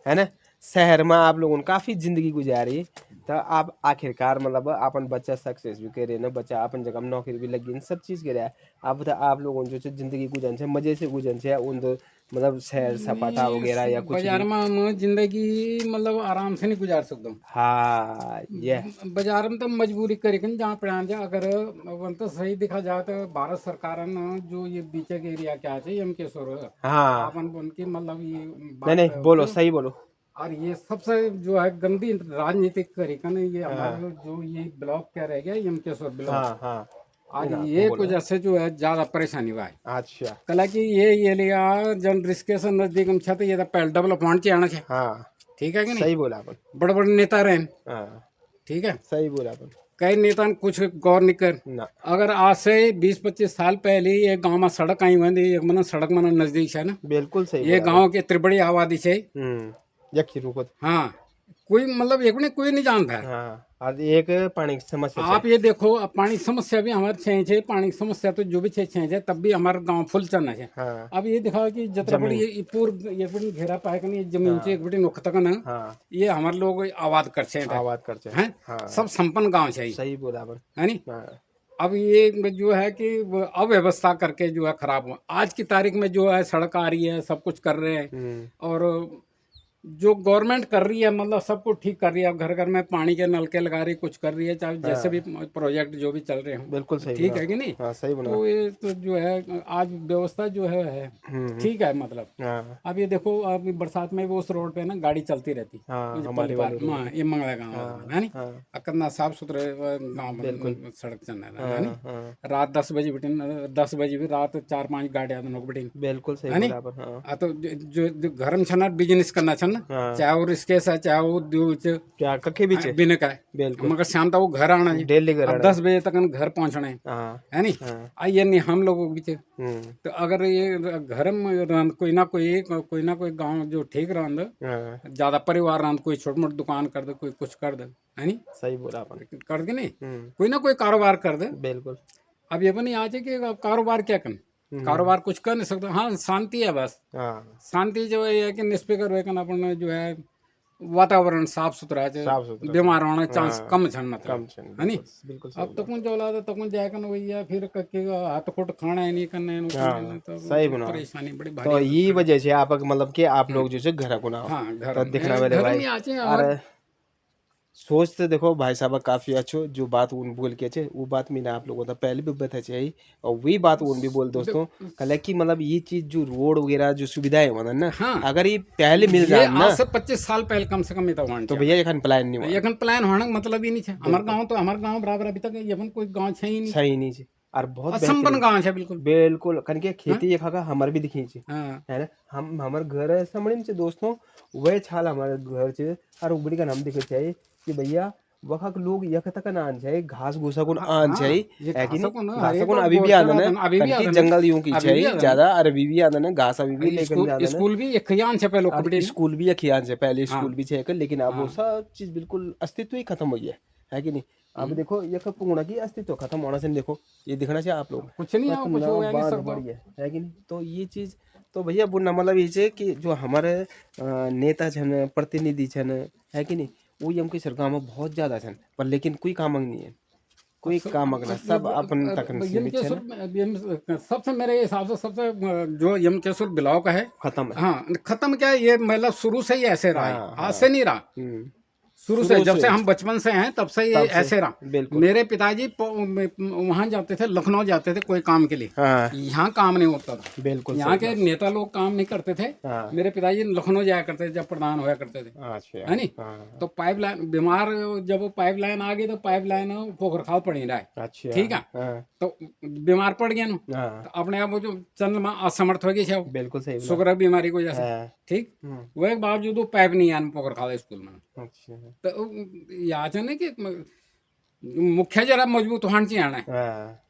है ना, शहर में आप लोगों ने काफी जिंदगी गुजारी, तो आप आखिरकार मतलब अपन बच्चा सक्सेस भी करे ना, बच्चा अपन जगह में नौकरी भी लगी सब चीज करे। अब तो आप लोगों जो है जिंदगी गुजरन से मजे से गुजरन से उन्द मतलब शहर सपाटा नहीं वगैरह या कुछ बाजार भी। में हम जिंदगी मतलब आराम से नहीं गुजार सकता हूँ। हाँ ये बाजार में तो मजबूरी करे कि जहाँ पे जा अगर अपन तो सही दिखा जाए तो भारत सरकार ने जो ये बीचे के एरिया क्या है एम के सोर हाँ, अपन उनकी मतलब ये नहीं बात नहीं बोलो जो सही बोलो। और ये सबसे जो है गंदी राजनीतिक तरीका ने ये हाँ हमारे जो ये ब्लॉक क्या रह गया एम के सोर ब्लॉक। हाँ हाँ, आज इना ये बोलो। वजह से जो है ज्यादा परेशानी हुआ है। अच्छा कला की ये लिया जन रिश्के से नजदीक में छत ये तो पहले डेवलपमेंट चाहिए आना चाहिए। हाँ, ठीक है कि नहीं। सही बोला अपन। बड़े बड़े नेता रहे। हाँ ठीक है। सही बोला अपन। कई नेता ने कुछ गौर नहीं कर। ना अगर आज से 20-25 साल पहले एक गांव में सड़क आई हुई एक मन सड़क मन नजदीक है ना। बिल्कुल सही ये बोला अपन। गांव के त्रिबड़ी आबादी से। यक्षी रुको। हाँ कोई मतलब एक ने कोई नहीं जानता है। हाँ, और एक पानी की समस्या आप है। ये देखो अब पानी की समस्या भी हमारे छे पानी की समस्या तो जो भी छे तब भी हमारा गांव फुल चलना है। हाँ अब ये दिखाओ कि जितना बड़ी जमीन। ये पूर्व ये बड़ी घेरा पाए कि नहीं जमीन से हाँ एक बड़ी नुख तक ना हाँ, ये हमारे लोग आबाद करते हैं। आबाद करते हैं। हैं हाँ सब संपन्न गांव से ही सही बोला अपन। है नहीं। हाँ अब ये जो है कि वो अव्यवस्था करके जो है खराब हुआ आज की तारीख में जो है सड़क आ रही है सब कुछ कर रहे हैं। और जो गवर्नमेंट कर रही है मतलब सब कुछ ठीक कर रही है। अब घर घर में पानी के नलके लगा रही कुछ कर रही है चाहे जैसे भी हाँ, प्रोजेक्ट जो भी चल रहे हों। बिल्कुल सही ठीक बोला। है कि नहीं। हाँ सही बोला। तो ये तो जो है आज व्यवस्था जो है ठीक है मतलब। हाँ अब ये देखो अभी बरसात में वो उस रोड पे ना गाड़ी चलती रहती हाँ, ये हमारे वाले रोड पे। ये मंगला गाँव हाँ है नहीं। हाँ कितना साफ सुथरे गाँव बिल्कुल। सड़क चल रहा है नहीं। हाँ हाँ, रात 10 बजे बिटिन 10 बजे भी रात 4-5 गाड़ियाँ दोनों बिटिन बिल्कुल सही है नहीं। बोला अपन। हाँ तो जो घर में छना बिजनेस करना छन हाँ, चाहे वो रिस्के से चाहे वो दूध क्या कखे बीच है? बिन का है। बिल्कुल मगर शाम तक वो घर आना है। डेली अब कराना 10 बजे तक घर पहुंचना हाँ है नहीं। हाँ। आइए नहीं हम लोगों के बीच तो अगर ये घर में कोई ना कोई गांव जो ठीक रहा हाँ ज्यादा परिवार रहा कोई छोटी मोटी दुकान कर दे कोई कुछ कर दे है नहीं। सही बोला अपन। कर दे नहीं कोई ना कोई कारोबार कर दे। बिल्कुल। अब ये बनी आज है कि अब कारोबार क्या कर कारोबार कुछ कर नहीं सकता। हाँ शांति है बस। हाँ शांति जो है कि निष्फिक्र होकर अपन जो है वातावरण साफ सुथरा है साफ सुथरा बीमार होने चांस हाँ, कम छन मतलब कम छन है नहीं। बिल्कुल बिल्कुल सही अब बोला। तक जो औलाद तक जाकर भैया फिर कक्के हाथ खुट खाना है नहीं करना है हाँ तो सही बना। परेशानी बड़ी भारी तो है ये फिर। वजह से आप मतलब कि आप लोग जो है घर को ना हो, हाँ घर तो दिखना मेरे घर भाई। में आते और और सोच तो देखो भाई साहब काफी अच्छो जो बात उन बोल के छे वो बात मैंने आप लोगों को पहले भी बता चाहिए और वही बात उन भी बोल दोस्तों कल की मतलब ये चीज जो रोड वगैरह जो सुविधाएं होना ना हाँ अगर ये पहले मिल ये जाए आज ना से 25 साल पहले कम से कम ये तो तो भैया एखन प्लान नहीं हुआ। ये प्लान होने का मतलब ही नहीं है। हमारा गांव बराबर अभी तक ये कोई गांव है ही नहीं। सही नहीं छे और बहुत असंपन्न बेहतरीन गांव है बिल्कुल। बिल्कुल कन के खेती एक खा हमारे भी दिखी छे हाँ है ना। हम हमारे घर है समड़ी से दोस्तों वह छाल हमारे घर से और उबड़ी का नाम दिखे चाहिए कि भैया वहाँ के लोग यख तक ना आन चाहिए घास घूसा को आन हाँ चाहिए ये है कि घासों नहीं। को ना हर घासा एक को बार अभी भी बोलते आंदन है रहते हैं, अभी भी कन की आंदन है जंगल यूं की अभी भी चाहिए आंदन ज्यादा और अभी भी आंदन है घास अभी भी है। लेकिन जाना स्कूल भी एक खयान से पहले और कपड़े स्कूल भी अखियान से पहले हाँ स्कूल भी छे लेकिन अब वो हाँ सब चीज बिल्कुल अस्तित्व ही खत्म हो गया है कि नहीं। अब देखो ये पुंगड़ा की अस्तित्व खत्म होना से देखो ये दिखना चाहिए आप लोग कुछ नहीं है, कुछ हो गया नहीं बांध सकता। बढ़िया है कि नहीं। तो ये चीज तो भैया बुना मतलब ये है कि जो हमारे नेता छन प्रतिनिधि छन है कि नहीं वो हमके सरकार में बहुत ज्यादा छन पर लेकिन कोई काम नहीं है, कोई काम ना सब अपन तक सीमित है ना। सबसे मेरे हिसाब से सबसे जो यमकेश्वर ब्लॉक है खत्म है। हाँ खत्म क्या है, ये मतलब शुरू से ही ऐसे रहा है, हाँ, आज से नहीं रहा। शुरू से जब से हम बचपन से हैं तब से ये ऐसे रहा। बिल्कुल। मेरे पिताजी वहां जाते थे, लखनऊ जाते थे कोई काम के लिए, हाँ यहाँ काम नहीं होता था। बिल्कुल यहाँ के नेता लोग काम नहीं करते थे। हाँ। मेरे पिताजी लखनऊ जाया करते थे जब प्रधान होया करते थे, अच्छा है नहीं। हाँ। तो पाइपलाइन बीमार जब वो पाइपलाइन आ गई तो पाइपलाइन पोखरखाल पड़ ही रहा है, अच्छा ठीक है। हाँ। तो बीमार पड़ गया ना, हाँ तो अपने आप वो जो चंद्रमा असमर्थ हो गई, बिल्कुल सही बोला। शुगर बीमारी को जैसे, हाँ, ठीक। वो एक बावजूद वो पाइप नहीं आन पोखरखाल स्कूल में। अच्छा तो याद है ना कि मुख्य जरा मजबूत होना चाहिए आना है। हाँ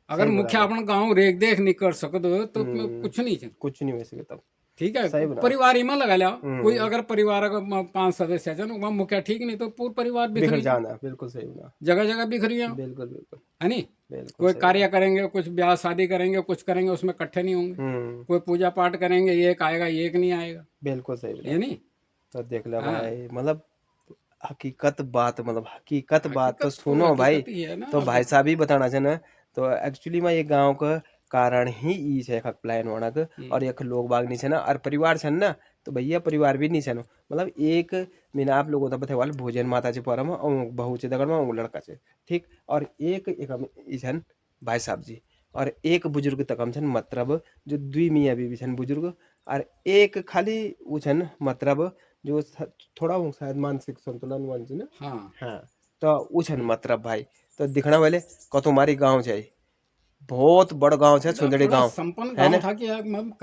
अगर सही मुख्य बोला। अपन गांव रेख देख नहीं कर सकते तो कुछ नहीं चाहिए, कुछ नहीं हो सके तब। ठीक सही है। बोला। परिवार ही में लगा लिया कोई, अगर परिवार का 5 सदस्य है वहाँ मुखिया ठीक नहीं तो पूरा परिवार बिखर बिखरी, जाना बिल्कुल सही बोला। जगह जगह बिखरी है, बिल्कुल बिल्कुल है नहीं। बिल्कुल कोई सही कार्य करेंगे, कुछ ब्याह शादी करेंगे, कुछ करेंगे, उसमें इकट्ठे नहीं होंगे। बोला। कोई पूजा पाठ करेंगे, एक आएगा एक नहीं आएगा, बिल्कुल सही बोला। ये नहीं। तो देख लो हाँ। भाई मतलब हकीकत बात मतलब हकीकत बात तो हकीकत सुनो भाई। हकीकत ही है ना। तो भाई साहब ही बताना चाहिए ना। तो एक्चुअली में ये गांव का कारण ही ई छे खक प्लान होना का और एक लोग बाग नहीं छे ना और परिवार छन ना। तो भैया परिवार भी नहीं छे ना मतलब एक मैंने आप लोगों को बता वाल भोजन माता चे परम और बहू चे दगड़ में लड़का चे ठीक और एक एक ई छन भाई साहब जी और एक बुजुर्ग तकम छन मतलब जो दुई मियाँ बीवी छन बुजुर्ग और एक खाली वो छन मतलब जो थोड़ा वो शायद मानसिक संतुलन वन जी ना। हाँ हाँ तो वो छन मतलब भाई तो दिखना वाले को तुम्हारी गांव चाहिए बहुत बड़ गांव है सुंदड़ी बड़ा गांव संपन्न है गांव ना। था कि यार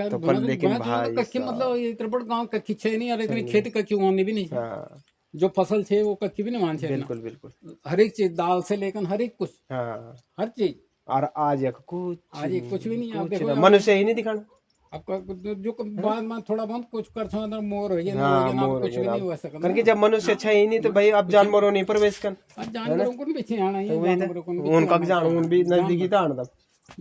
तो पर लेकिन भाई कच्ची मतलब ये इतना बड़ा गांव कच्ची छे नहीं और इतनी खेती कच्ची होनी भी नहीं है। हाँ जो फसल छे वो कच्ची भी नहीं मान छे। बिल्कुल बिल्कुल हर एक चीज दाल से लेकर हर एक कुछ, हाँ हर चीज। और आज एक कुछ आज ये कुछ भी नहीं है। आप कुछ देखो ना मनुष्य ही नहीं दिखाना। आपका जो बाद में थोड़ा बहुत कुछ कर छो अंदर मोर हो गया ना, हाँ हो गया ना, मोर कुछ भी नहीं हुआ सकता। क्योंकि जब मनुष्य अच्छा ही नहीं तो भाई अब जानवरों नहीं प्रवेश कर जानवरों को भी आना ही है, वही जानवरों को भी उनका जान उन भी नजदीकी था तब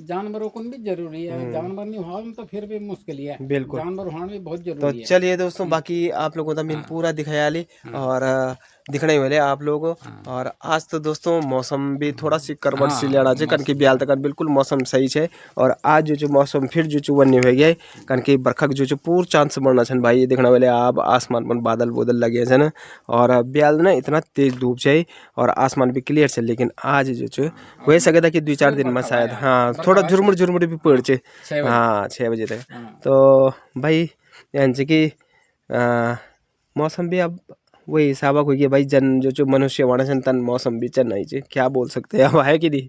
जानवरों को भी जरूरी है। जानवर नहीं हुआ तो फिर भी मुश्किल ही है। बिल्कुल। जानवर होना भी बहुत तो जरूरी है। चलिए दोस्तों बाकी आप लोगों का मैंने पूरा दिखाया ली और दिखने ही वाले आप लोगों और आज तो दोस्तों मौसम भी थोड़ा सी करवट सी लेना चाहिए कन की ब्याल तक बिल्कुल मौसम सही है और आज जो मौसम फिर जो बनी हो गया कन की बरखा जो पूर चांस बढ़ना छन भाई ये देखने वाले आप आसमान पर बादल बोदल लगे छन और ब्याल ना इतना तेज धूप है और आसमान भी क्लियर है लेकिन आज जो हो सके था कि 2-4 दिन में शायद हाँ थोड़ा झुरमुर भी पड़ छे हाँ 6 बजे तक। तो भाई यानी कि मौसम भी अब वही हिसाब हो गया भाई जन जो मनुष्य वाणा छन तन मौसम भी चल नहीं क्या बोल सकते हैं अब है कि नहीं।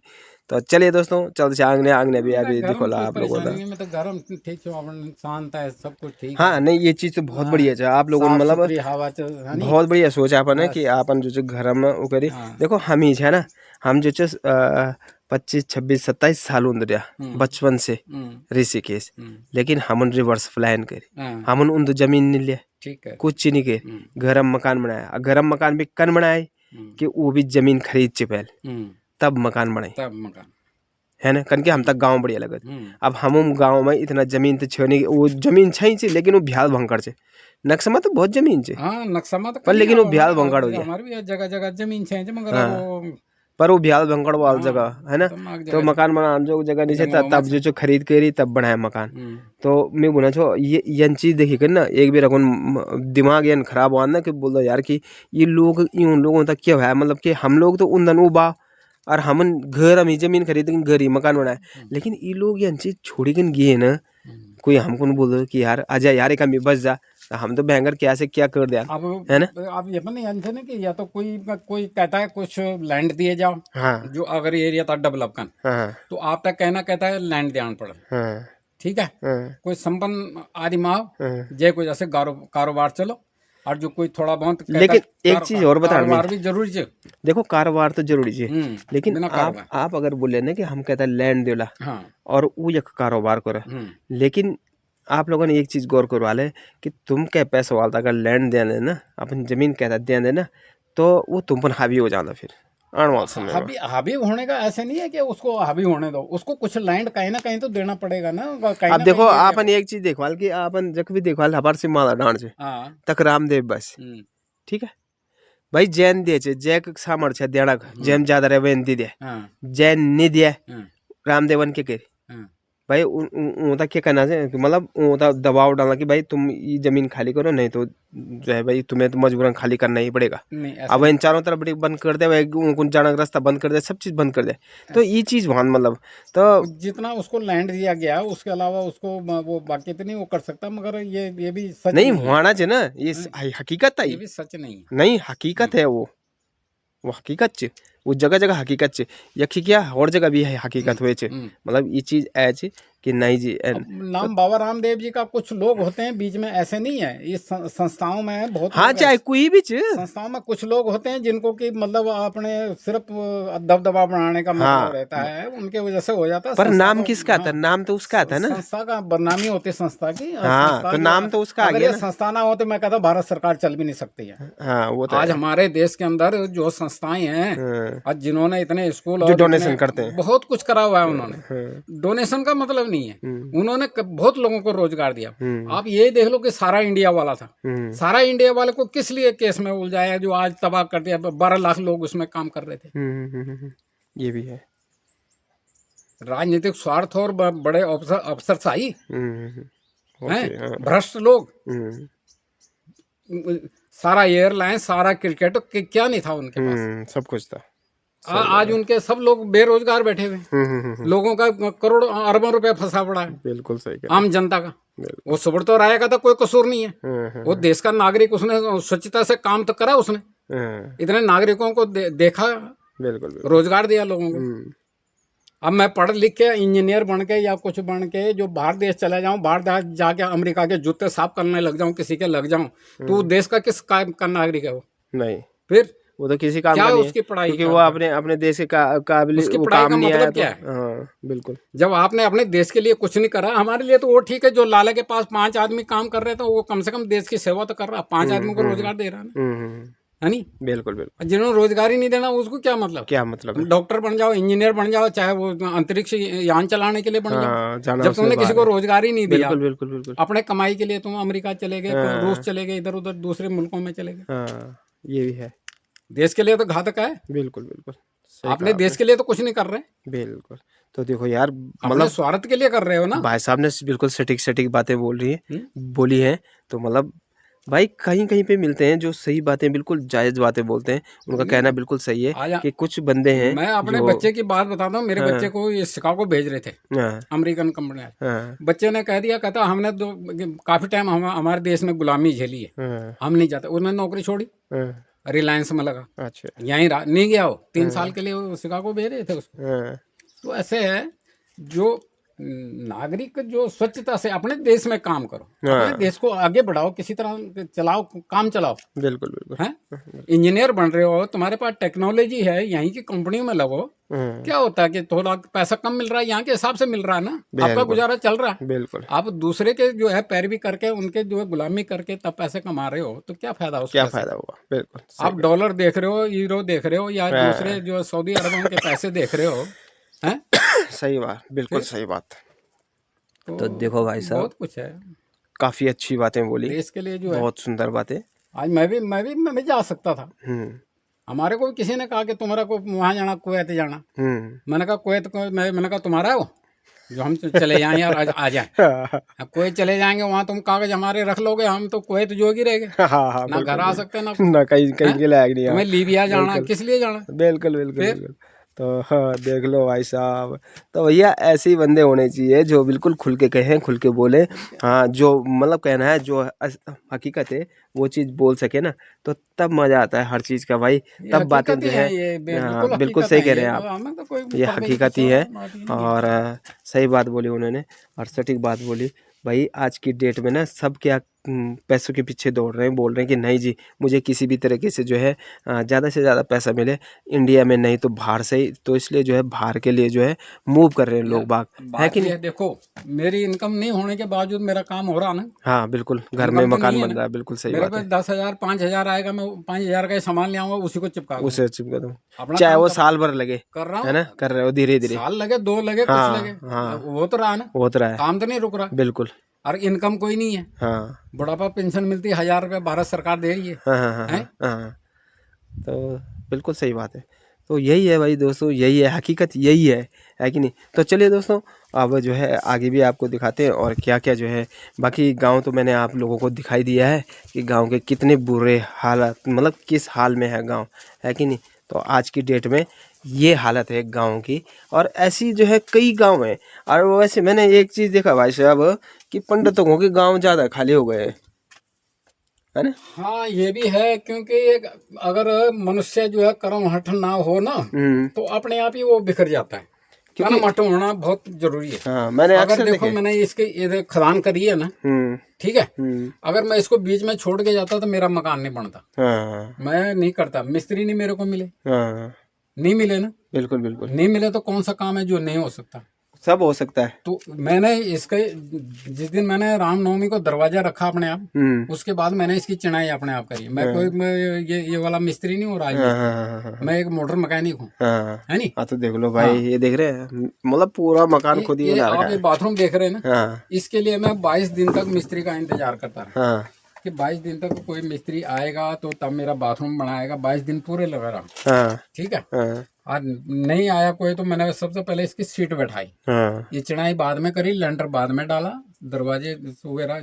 तो चलिए दोस्तों चल से आगने भी अभी देखो ला आप लोगों का में तो गर्म ठीक है, शांत है, सब कुछ ठीक हाँ नहीं ये चीज तो बहुत बढ़िया है आप लोगों मतलब हवा बहुत बढ़िया सोचा अपन है कि अपन जो घर में वो करी देखो हम ही है ना हम जो 25-26-27 साल उन्द्रिया बचपन से ऋषिकेश लेकिन हम रिवर्स प्लान करी हम उन जमीन नहीं लिया ठीक है कुछ नहीं के गरम मकान बनाया गरम मकान भी कन बनाए कि वो भी जमीन खरीद चे पहले तब मकान बनाए तब मकान है ना कन के हम तक गांव बढ़िया लगत। अब हम गांव में इतना जमीन तो छे नहीं वो जमीन छई छे लेकिन वो भ्याल भंकर छे नक्शा में तो बहुत जमीन छे हाँ नक्शा में तो पर लेकिन वो भ्याल भंकर हो गया हमारे भी जगह जगह जमीन छे मगर वो पर वो भ्याल भंकड़ वाल जगह है ना। तो मकान बना जो जगह नहीं था तब जो खरीद करी तब बनाया मकान। तो मैं बोला छो ये चीज देखी कर ना एक बार अपन दिमाग यान खराब हुआ ना कि बोल दो यार कि ये लोग उन लोगों तक क्या है मतलब कि हम लोग तो उन उबा और हम घर हम जमीन खरीद घर ही मकान बनाए लेकिन ये लोग ये चीज छोड़ी कर गए ना कोई हमको नहीं बोल कि यार आजा यार एक बस जा हम तो भयंकर क्या से क्या कर दिया है ना। अब ये नहीं जानते ना कि या तो कोई कहता है कुछ लैंड दिए जाओ हाँ जो अगर एरिया था डेवलप कर हाँ तो आप तक कहता है लैंड देना पड़े हाँ ठीक है। कोई संपन्न आदमी आओ जय कोई जैसे कारोबार चलो और जो कोई थोड़ा बहुत लेकिन एक चीज और बता कारोबार भी जरूरी है। देखो कारोबार तो जरूरी है लेकिन आप अगर बोले ना कि हम कहते हैं लैंड देला और वो एक कारोबार करो लेकिन आप लोगों ने एक चीज गौर करवा ले कि तुम क्या पैसा वाला अगर लैंड दे देना अपन जमीन कहता दे देना तो वो तुम पर हावी हो जाता फिर आने वाले समय में। हावी हावी होने का ऐसे नहीं है कि उसको हावी होने दो, उसको कुछ लैंड कहीं ना कहीं तो देना पड़ेगा ना, कहीं अब ना देखो कहीं दे आपन एक चीज देखवाल कि आपन जख भी देखवाल हबार से माला डांड से हाँ तक रामदेव बस ठीक है भाई जैन दे छे जय के सामर्थ्य देना जैम ज्यादा रे वेन दी दे हाँ जैन नहीं दिया हाँ रामदेवन के करे हाँ भाई उनका क्या करना है मतलब उनका दबाव डालना कि भाई तुम ये जमीन खाली करो नहीं तो जो है भाई तुम्हें तो मजबूरन खाली करना ही पड़ेगा। नहीं ऐसा अब इन चारों तरफ बड़ी बंद कर दे भाई उनको जाने का रास्ता बंद कर दे सब चीज बंद कर दे तो ये चीज वहां मतलब तो जितना उसको लैंड दिया गया उसके अलावा उसको वो बाकी तो नहीं वो कर सकता, मगर ये भी सच नहीं है। होना चाहिए ना ये हकीकत है ये भी सच नहीं है। नहीं हकीकत है वो हकीकत च वो जगह जगह हकीकत च यखी क्या और जगह भी है हकीकत हुए च मतलब ये चीज ऐ कि नहीं जी अब नाम बाबा रामदेव जी का कुछ लोग होते हैं बीच में, ऐसे नहीं है इस संस्थाओं में बहुत हाँ लोग चाहे कोई भी च संस्थाओं में कुछ लोग होते हैं जिनको कि मतलब अपने सिर्फ दबदबा बनाने का मतलब हाँ। रहता है, उनके वजह से हो जाता है। पर संस्था नाम को- किसका आता है हाँ, नाम तो उसका आता है ना संस्था का बदनामी होती है संस्था की। हाँ, संस्था तो जो- नाम तो उसका आ अगर गया ये ना। संस्था ना हो तो मैं कहता हूँ भारत सरकार चल भी नहीं सकती है। हाँ वो तो आज है। हमारे देश के अंदर जो संस्थाएं हैं हाँ, आज जिन्होंने इतने स्कूल जो और डोनेशन इतने करते हैं। बहुत कुछ करा हुआ है उन्होंने। हाँ, डोनेशन का मतलब नहीं है, हम्म, उन्होंने बहुत लोगों को रोजगार दिया। हम्म, आप ये देख लो कि सारा इंडिया वाला था, हम्म, सारा इंडिया वाले को किस लिए केस में उलझाया जो आज तबाह कर दिया। 12 लाख लोग उसमें काम कर रहे थे। ये भी है। राजनीतिक स्वार्थ और बड़े अफसरशाही होते हैं, हाँ, भ्रष्ट लोग। हम्म, सारा एयरलाइन सारा क्रिकेट क्या नहीं था उनके पास। सब कुछ था। आज उनके सब लोग बेरोजगार बैठे हुए हैं। लोगों का करोड़ों अरबों रुपए फंसा पड़ा है बिल्कुल सही कह आम जनता का। बिल्कुल। वो सुब्रतो राय का तो कोई कसूर नहीं है, हाँ, वो देश का नागरिक, उसने स्वच्छता से काम तो करा, उसने हाँ, इतने नागरिकों को देखा, बिल्कुल बिल्कुल। रोजगार दिया लोगों को। हम्म, अब मैं पढ़ लिख के इंजीनियर बन के या कुछ बन के जो बाहर देश चले जाऊं, बाहर जाके अमेरिका के जूते साफ करने लग जाऊं, किसी के लग जाऊं, तो वो देश का किस काम का नागरिक है वो? नहीं फिर वो तो किसी काम क्या का नहीं है उसकी पढ़ाई क्योंकि का वो अपने अपने देश के काबिल उसकी वो पढ़ाई काम का नहीं आया मतलब तो क्या है? हाँ बिल्कुल। जब आपने अपने देश के लिए कुछ नहीं करा, हमारे लिए तो वो ठीक है जो लाला के पास 5 आदमी काम कर रहे थे, वो कम से कम देश की सेवा तो कर रहा, 5 आदमी को रोजगार दे रहा है ना, है नहीं? बिल्कुल बिल्कुल। जिन्होंने रोजगार ही नहीं देना उसको क्या मतलब? क्या मतलब है? डॉक्टर बन जाओ, इंजीनियर बन जाओ, चाहे वो अंतरिक्ष यान चलाने के लिए बन जाओ, हाँ जाना जब उसमें तुमने किसी बाहर को है। रोजगार ही नहीं दिया, बिल्कुल बिल्कुल बिल्कुल। अपने कमाई के लिए तुम अमेरिका चले गए, हाँ। रूस चले गए, इधर उधर दूसरे मुल्कों में चले गए। हाँ ये भी है। देश के लिए तो घातक है। बिल्कुल बिल्कुल सही आपने कहा देश के लिए तो कुछ नहीं कर रहे, आपने। बिल्कुल तो देखो यार अपने मतलब स्वार्थ के लिए कर रहे हो ना। भाई साहब ने बिल्कुल सटीक सटीक बातें बोली हम्म? हैं तो मतलब भाई कहीं कहीं पे मिलते हैं जो सही बातें बिल्कुल जायज बातें बोलते हैं उनका कहना बिल्कुल सही है आज कि कुछ बंदे हैं मैं अपने जो बच्चे की बात बताता हूँ। मेरे हाँ। बच्चे को ये शिकागो भेज रहे थे, हाँ अमेरिकन कंपनी। हाँ बच्चे ने कह दिया, कहता हमने काफी टाइम हमारे देश में गुलामी झेली है, हाँ हम नहीं जाते। उन्होंने नौकरी छोड़ी, हाँ, रिलायंस में लगा, अच्छा यहीं रहा, नहीं गया वो। 3 साल के लिए वो शिकागो भेज रहे थे उसको। हाँ तो ऐसे है जो नागरिक जो स्वच्छता से अपने देश में काम करो, हाँ। अपने देश को आगे बढ़ाओ, किसी तरह चलाओ, काम चलाओ। बिल्कुल बिल्कुल। हैं इंजीनियर बन रहे हो, तुम्हारे पास टेक्नोलॉजी है, यहीं की कंपनियों में लगो। हाँ, क्या होता है कि थोड़ा पैसा कम मिल रहा है, यहाँ के हिसाब से मिल रहा है ना, आपका बिल्कुल। गुजारा चल रहा है। बिल्कुल आप दूसरे के जो है पैरवी करके उनके जो है गुलामी करके तब पैसे कमा रहे हो, तो क्या फायदा उस क्या पैसे फायदा हुआ बिल्कुल आप सही डॉलर देख रहे हो, यूरो देख रहे हो, या हाँ। दूसरे जो सऊदी अरबों के पैसे देख रहे हो, हैं? सही बात बिल्कुल सही बात। तो देखो भाई साहब बहुत कुछ है काफी अच्छी बातें बोली, देश के लिए जो है। बहुत सुंदर बातें। आज मैं भी जा सकता था। हमारे को किसी ने कहा कि तुम्हारा को वहाँ जाना, कुवैत जाना। मैंने कहा कुवैत को, मैंने कहा तुम्हारा है वो जो हम चले जाएं यार, आ जाए। कुवैत चले जाएंगे, वहाँ तुम कागज हमारे रख लोगे, हम तो कुवैत जोगी रह गए, हाँ ना घर आ सकते ना ना कहीं कहीं के लायक नहीं। तुम्हें लीबिया जाना, किस लिए जाना? बिल्कुल बिल्कुल बिल्कुल। तो हाँ देख लो भाई साहब, तो भैया ऐसे ही बंदे होने चाहिए जो बिल्कुल खुल के कहें, खुल के बोले। हाँ जो मतलब कहना है, जो हकीकत है वो चीज़ बोल सके ना, तो तब मज़ा आता है हर चीज़ का भाई। तब बातें जो है हाँ बिल्कुल सही कह रहे हैं आप, ये हकीकत ही है। और सही बात बोली उन्होंने और सटीक बात बोली भाई। आज की डेट में ना सब क्या पैसों के पीछे दौड़ रहे हैं, बोल रहे हैं कि नहीं जी मुझे किसी भी तरीके से जो है ज़्यादा से ज़्यादा पैसा मिले इंडिया में, नहीं तो बाहर से ही, तो इसलिए जो है बाहर के लिए जो है मूव कर रहे हैं लोग बाग, है बात कि ये नहीं? है, देखो मेरी इनकम नहीं होने के बावजूद मेरा काम हो रहा ना, हाँ बिल्कुल, घर में इनकम तो मकान नहीं है बन ना। रहा है, बिल्कुल सही मेरे बात पे है। 10,000 5,000 आएगा, मैं 5,000 का ही सामान ले आऊंगा, उसी को चिपका दूंगा। उसे चिपका दो, अपना चाहे काम वो कर साल भर लगे, कर रहा है ना, हूँ, कर रहे हो धीरे धीरे। साल लगे 2 लगे कुछ हाँ लगे, हाँ, वो तो रहा ना, वो तो रहा है, काम तो नहीं रुक रहा। बिल्कुल। और इनकम कोई नहीं है, हाँ बुढ़ापा पेंशन मिलती है 1,000 रुपये भारत सरकार दे रही है। हाँ हाँ हाँ हैं? हाँ हाँ, तो बिल्कुल सही बात है। तो यही है भाई दोस्तों, यही है हकीकत, यही है कि नहीं? तो चलिए दोस्तों, अब जो है आगे भी आपको दिखाते हैं और क्या क्या जो है बाकी गांव तो मैंने आप लोगों को दिखाई दिया है कि गांव के कितने बुरे हालात, मतलब किस हाल में है गांव, है कि नहीं? तो आज की डेट में ये हालत है गाँव की, और ऐसी जो है कई गाँव हैं। और वैसे मैंने एक चीज़ देखा भाई साहब कि पंडितों के गाँव ज़्यादा खाली हो गए हैं, है ना? हाँ ये भी है, क्योंकि अगर मनुष्य जो है कर्म हठ ना हो ना, तो अपने आप ही वो बिखर जाता है। कर्म हठ होना बहुत जरूरी है। हाँ मैंने अगर अक्सर देखो देखे। मैंने इसके ये खदान करी है ना, ठीक है, अगर मैं इसको बीच में छोड़ के जाता तो मेरा मकान नहीं बनता। हाँ मैं नहीं करता, मिस्त्री नहीं मेरे को मिले, हाँ, नहीं मिले ना, बिल्कुल बिल्कुल, नहीं मिले तो कौन सा काम है जो नहीं हो सकता। सब हो सकता है। तो मैंने इसके जिस दिन मैंने रामनवमी को दरवाजा रखा अपने आप, उसके बाद मैंने इसकी चिनाई अपने आप करी। मैं कोई ये वाला मिस्त्री नहीं हो रहा है, हाँ मैं एक मोटर मैकेनिक हूँ, हाँ है नहीं? हाँ, तो देख लो भाई, ये देख रहे हैं, मतलब पूरा मकान खुद ही बना आप रखा ये है। बाथरूम देख रहे हैं ना, हाँ इसके लिए मैं 22 दिन तक मिस्त्री का इंतजार करता रहा हाँ कि 22 दिन तक कोई मिस्त्री आएगा तो तब मेरा बाथरूम बनाएगा। 22 दिन पूरे लगा रहा, हाँ ठीक है। हाँ आज नहीं आया कोई तो मैंने सबसे पहले इसकी सीट बैठाई, हाँ ये चिनाई बाद में करी, लेंटर बाद में डाला, दरवाजे वगैरह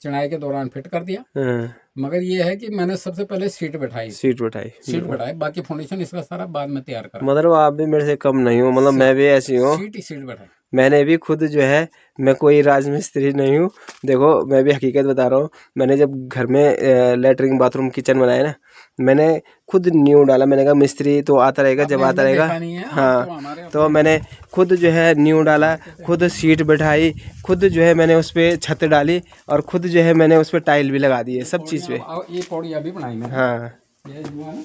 चिनाई के दौरान फिट कर दिया। हाँ, मगर ये है कि मैंने सबसे पहले सीट बैठाई, सीट बैठाई, सीट बैठाई, बाकी फाउंडेशन इसका सारा बाद में तैयार करा। मतलब आप भी मेरे से कम नहीं हो, मतलब मैं भी ऐसी हूँ। सीट ही सीट बैठाई। मैंने भी खुद जो है, मैं कोई राजमिस्त्री नहीं हूँ। देखो मैं भी हकीकत बता रहा हूँ, मैंने जब घर में लेटरिन बाथरूम किचन बनाया ना, मैंने खुद न्यू डाला। मैंने कहा मिस्त्री तो आता रहेगा जब आता रहेगा, हाँ, तो मैंने खुद जो है न्यू डाला, खुद सीट बैठाई, खुद जो है मैंने उस पर छत डाली, और खुद जो है मैंने उस पर टाइल भी लगा दी है सब चीज़ पे। ये पौड़ी अभी बनाई मैंने, हाँ ये जो है ना,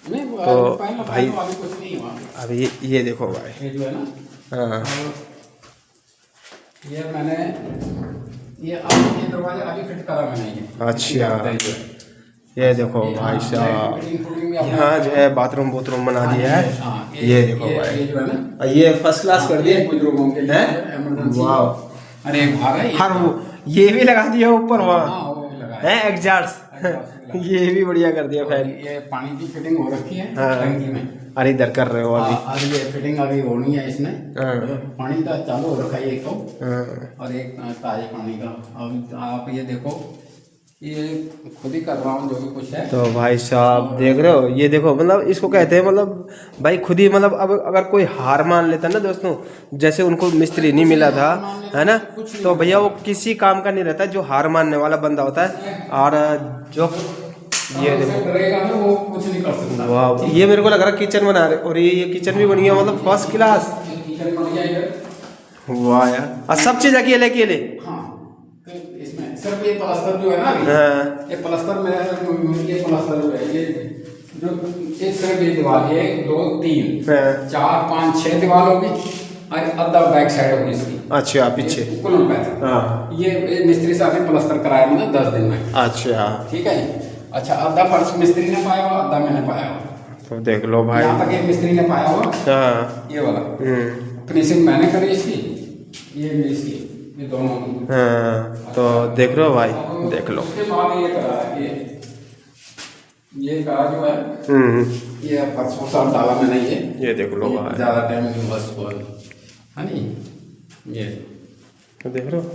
तो भाई अभी कुछ नहीं हुआ। अभी ये देखो भाई, ये जो है ना, हाँ ये मैंने ये दरवाजा अभी फिट करा मैंने, ये अच्छा, ये देखो भाई साहब, यहाँ जो है बाथरूम बूथरूम बना दिया है। ये देखो भाई, ये जो है ना, ये फर्स्ट क्लास कर दिया बुजुर्गों के लिए इमरजेंसी। वाह, अरे एक भाग है ये, हर वो ये भी लगा दिया ऊपर वहाँ, हाँ वो भी लगा है एग्जॉस्ट, ये भी बढ़िया कर दिया फैन। ये पानी की फिटिंग हो रखी है हाँ। टंकी में। अरे इधर कर रहे हो अभी? और ये फिटिंग अभी होनी है इसमें। हाँ। पानी का चालू हो रखा है एक तो, हाँ और एक ताजे पानी का। अब आप ये देखो, ये खुद ही कर रहा हूँ जो भी कुछ है। तो भाई साहब देख रहे हो, ये देखो, मतलब इसको कहते हैं, मतलब भाई खुद ही, मतलब अब अगर कोई हार मान लेता ना दोस्तों, जैसे उनको मिस्त्री नहीं मिला था, है ना, तो भैया वो किसी काम का नहीं रहता जो हार मानने वाला बंदा होता है। और जो ये देखो, करेगा ना वो कुछ नहीं कर सकता। वाह, ये मेरे को लग रहा है किचन बना रहे, और ये किचन भी बन गया, मतलब फर्स्ट क्लास। किचन बन गया इधर। वाह यार, और सब चीज़ अकेले अकेले। हाँ, तो इसमें सिर्फ ये प्लास्टर जो है ना, हाँ ये प्लास्टर में, ये प्लास्टर जो है, ये जो एक सिर्फ ये दीवार, 1 2 3 हाँ। 4 5 6 दीवार होगी, और आधा बैक साइड होगी इसकी। अच्छा पीछे, कुल पैसा। हाँ ये मिस्त्री साहब ने प्लास्टर कराया मैंने 10 दिन में। अच्छा, ठीक है जी। अच्छा, आधा फर्श मिस्त्री ने पाया हुआ, आधा मैंने पाया हुआ। तो देख लो भाई। यहाँ तक एक मिस्त्री ने पाया हुआ, हाँ ये वाला फिनिशिंग मैंने करी इसकी, ये इसकी, ये दोनों की। हाँ, तो देख लो भाई, देख लो। उसके बाद ये करा, ये करा जो है, ये परसों साल डाला मैंने ये देख लो भाई, ज्यादा टाइम नहीं, बस है नहीं ये। तो देख रहे हो,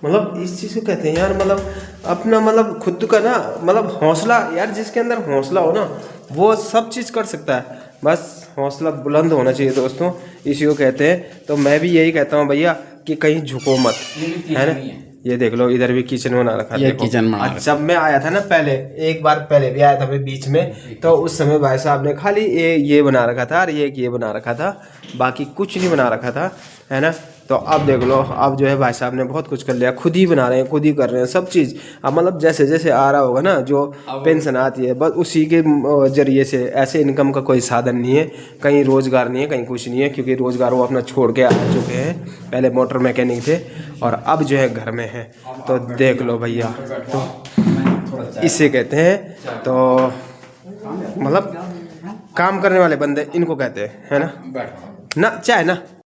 मतलब इस चीज़ को कहते हैं यार, मतलब अपना, मतलब खुद का ना, मतलब हौसला यार, जिसके अंदर हौसला हो ना वो सब चीज़ कर सकता है। बस हौसला बुलंद होना चाहिए दोस्तों, इसी को कहते हैं। तो मैं भी यही कहता हूँ भैया कि कहीं झुको मत, है ना। ये देख लो, इधर भी किचन बना रखा है, देखो। किचन बना आज जब मैं आया था ना, पहले एक बार पहले भी आया था मैं बीच में, तो उस समय भाई साहब ने खाली ये बना रखा था, और ये बना रखा था, बाकी कुछ नहीं बना रखा था, है ना। तो अब देख लो, अब जो है भाई साहब ने बहुत कुछ कर लिया, खुद ही बना रहे हैं, खुद ही कर रहे हैं सब चीज़। अब मतलब जैसे जैसे आ रहा होगा ना, जो पेंशन आती है बस उसी के जरिए से, ऐसे इनकम का कोई साधन नहीं है, कहीं रोज़गार नहीं है, कहीं कुछ नहीं है, क्योंकि रोज़गार वो अपना छोड़ के आ चुके हैं। पहले मोटर मैकेनिक थे और अब जो है घर में है। तो देख लो भैया, तो इसे कहते हैं, तो मतलब काम करने वाले बंदे इनको कहते हैं, है ना। बैठो ना चाहे ना